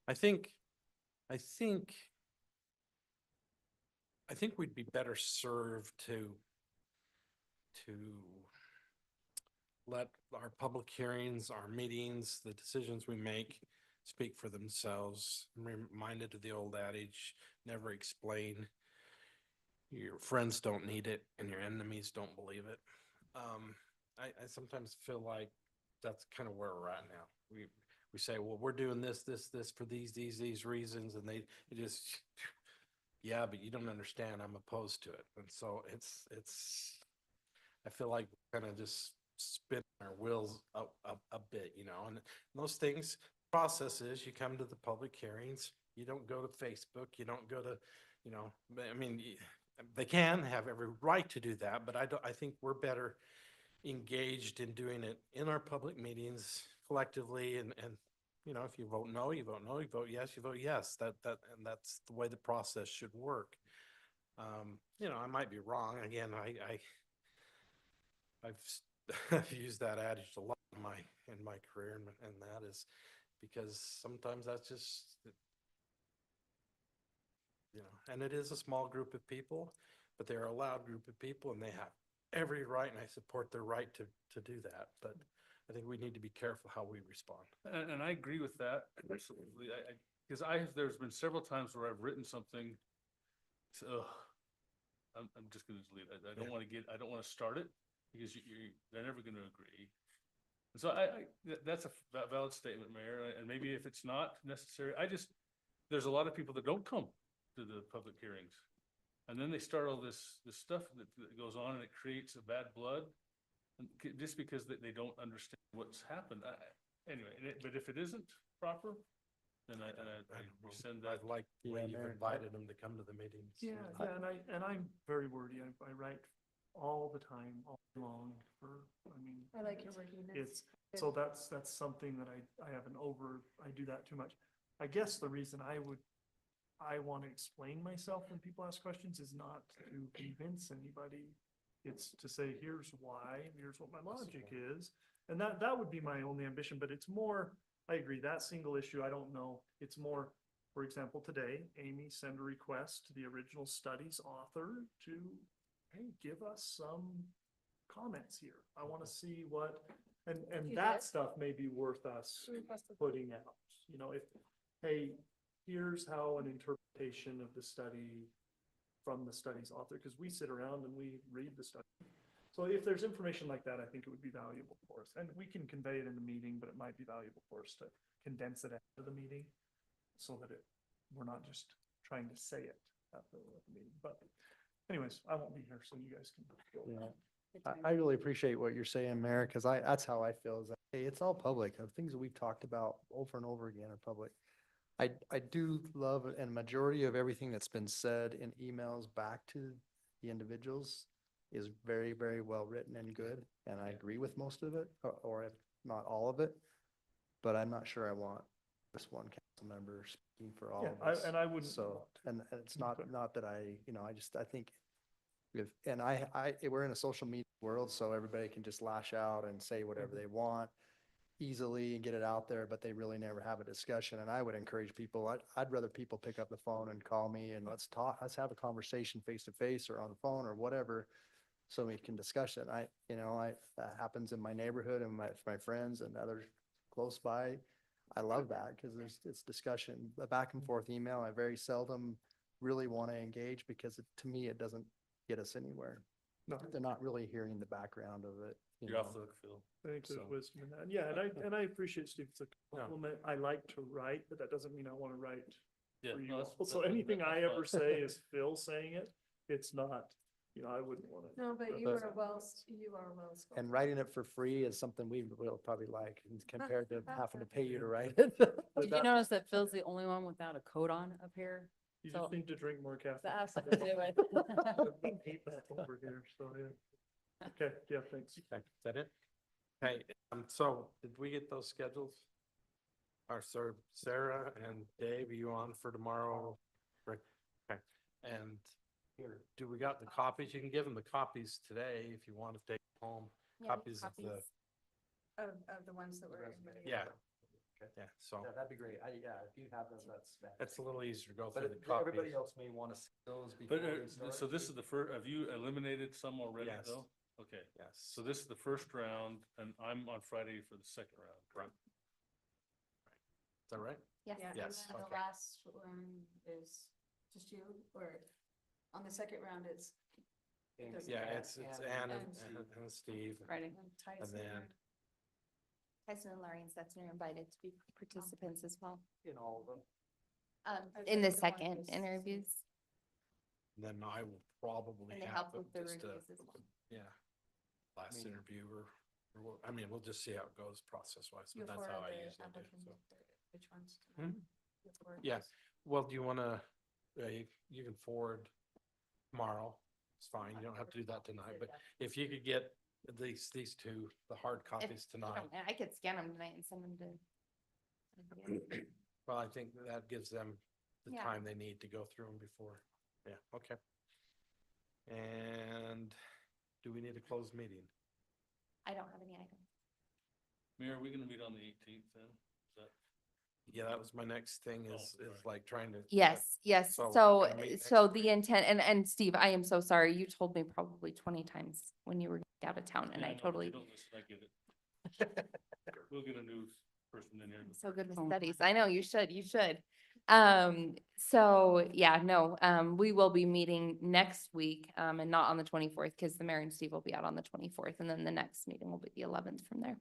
I think we'd be better served to to let our public hearings, our meetings, the decisions we make speak for themselves. I'm reminded of the old adage, never explain. Your friends don't need it and your enemies don't believe it. I sometimes feel like that's kind of where we're at now. We say, well, we're doing this for these reasons, and they just, yeah, but you don't understand, I'm opposed to it. And so I feel like kind of just spin our wheels a bit, and those things, process is you come to the public hearings, you don't go to Facebook, you don't go to, I mean, they can have every right to do that, but I think we're better engaged in doing it in our public meetings collectively, and if you vote no, you vote no, you vote yes, you vote yes. And that's the way the process should work. I might be wrong. Again, I've used that adage a lot in my career, and that is because sometimes that's just, and it is a small group of people, but they're a loud group of people, and they have every right, and I support their right to do that. But I think we need to be careful how we respond. And I agree with that, absolutely. Because there's been several times where I've written something, I'm just gonna delete it. I don't want to start it, because they're never gonna agree. And so that's a valid statement, Mayor, and maybe if it's not necessary, there's a lot of people that don't come to the public hearings. And then they start all this stuff that goes on, and it creates a bad blood, and just because they don't understand what's happened. Anyway, but if it isn't proper, then I rescind that. I'd like the way you've Mayor, invited them to come to the meetings. Yeah, and I'm very wordy. I write all the time, all day long I like your wordiness. it's, so that's something that I haven't I do that too much. I guess the reason I want to explain myself when people ask questions is not to convince anybody. It's to say, here's why, here's what my logic is. And that would be my only ambition, but it's more, I agree, that single issue, I don't know. It's more, for example, today, Amy sent a request to the original studies author to, hey, give us some comments here. I want to see what, and You that did? stuff may be worth us She requested- putting out. If, hey, here's how an interpretation of the study from the study's author, because we sit around and we read the study. So if there's information like that, I think it would be valuable for us. And we can convey it in the meeting, but it might be valuable for us to condense it after the meeting so that we're not just trying to say it at the meeting. But anyways, I won't be here, so you guys can go. Yeah. I really appreciate what you're saying, Mayor, because that's how I feel, is that, hey, it's all public. Things that we've talked about over and over again are public. I do love, and majority of everything that's been said in emails back to the individuals is very, very well written and good. And I agree with most of it, or if not all of it. But I'm not sure I want this one council member speaking for all Yeah, of us. and I wouldn't. So, and it's not that I think Mm-hmm. we're in a social media world, so everybody can just lash out and say whatever they want easily and get it out there, but they really never have a discussion. And I would encourage people, I'd rather people pick up the phone and call me and let's have a conversation face to face or on the phone or whatever, so we can discuss it. That happens in my neighborhood and my friends and others close by. I love that because it's discussion. The back and forth email, I very seldom really want to engage because to me, it doesn't get us anywhere. No. They're not really hearing the background of it. You're off the hook, Phil. I think there's So- wisdom in that. And yeah, and I appreciate Steve. It's a compliment. I like to write, but that doesn't mean I want to write Yeah, for you. no, that's- all. So that's- anything I that's ever fine. say is Phil saying it. It's not, I wouldn't want to. No, but you But- are well spoken. And writing it for free is something we will probably like compared to having to pay you to write it. Did you notice that Phil's the only one without a coat on up here? You So- just need to drink more caffeine. That has something to do with. I hate that over here, so yeah. Okay, yeah, thanks. Okay, is that it? Okay, so did we get those schedules? Or sir, Sarah and Dave, are you on for tomorrow? Rick? Okay, and here, do we got the copies? You can give them the copies today if you want to take home. Yeah, Copies of the, Of the ones that were. in the- yeah, yeah, so That'd be great. If you have those, that's. it's a little easier to go But through the copies. everybody else may want to see those before But, we start. so this is the first, have you eliminated some already Yes. though? Okay, Yes. so this is the first round and I'm on Friday for the second round. Correct. Is that right? Yes. Yeah, and Yes, then the okay. last one is just you, or on the second round it's. it doesn't Yeah, matter. it's Ann and And- and Steve. Friday. And Tyson, then- Tyson and Laurie and Stetson are invited to be participants as well. In all of them. I In the think the one second is- interviews, And then I will probably and they have help them with the just, reviews as well. yeah. Last Meeting. interview I mean, we'll just see how it goes process wise, You'll but that's how forward I the usually do. applicant, So. which ones? Hmm? You'll forward Yeah. those. Well, do you wanna, you can forward tomorrow. It's fine. You don't have to do that tonight, but if you could get at least these two, the hard copies You tonight. don't- I could scan them tonight and send them to. Well, I think that gives them the Yeah. time they need to go through them before. Yeah, okay. And do we need a closed meeting? I don't have any items. Mayor, are we gonna meet on the 18th then? Is that? Yeah, that was my next thing Oh, is sorry. like trying to. Yes, yes. So, So, can we meet next so week? the intent, and Steve, I am so sorry. You told me probably 20 times when you were out of town and Yeah, I no, if totally, you don't listen, I get it. We'll get a new person in here. I'm so good with Phone studies. I know you should. So yeah, no, we will be meeting next week, and not on the 24th because the mayor and Steve will be out on the 24th and then the next meeting will be the 11th from there.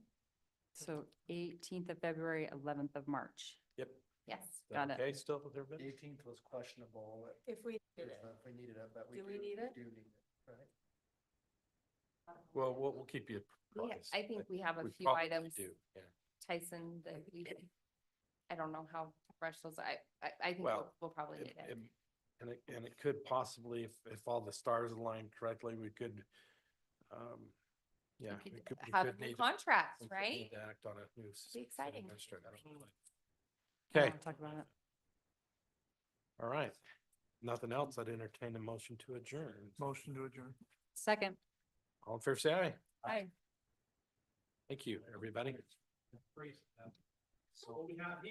So 18th of February, 11th of March. Yep. Yes. Is that Got it. Okay, still with everybody? Eighteenth was questionable, If we, if we needed it, but we Do we need it? do need it, right? Well, we'll keep you Yeah, apprised. I think we have a We few probably items, do, yeah. Tyson, that I don't know how fresh those, I think Well, we'll probably It- need it. it- And it could possibly, if all the stars align correctly, we could, yeah. We we could we have could new need to- contracts, we could right? need to act on a new. city exciting. administrator. I don't Okay, wanna Talk about it. all right. Nothing else. I'd entertain a motion to adjourn. Motion to adjourn. Second. All in favor, say aye. Aye. Thank you, everybody. So we have.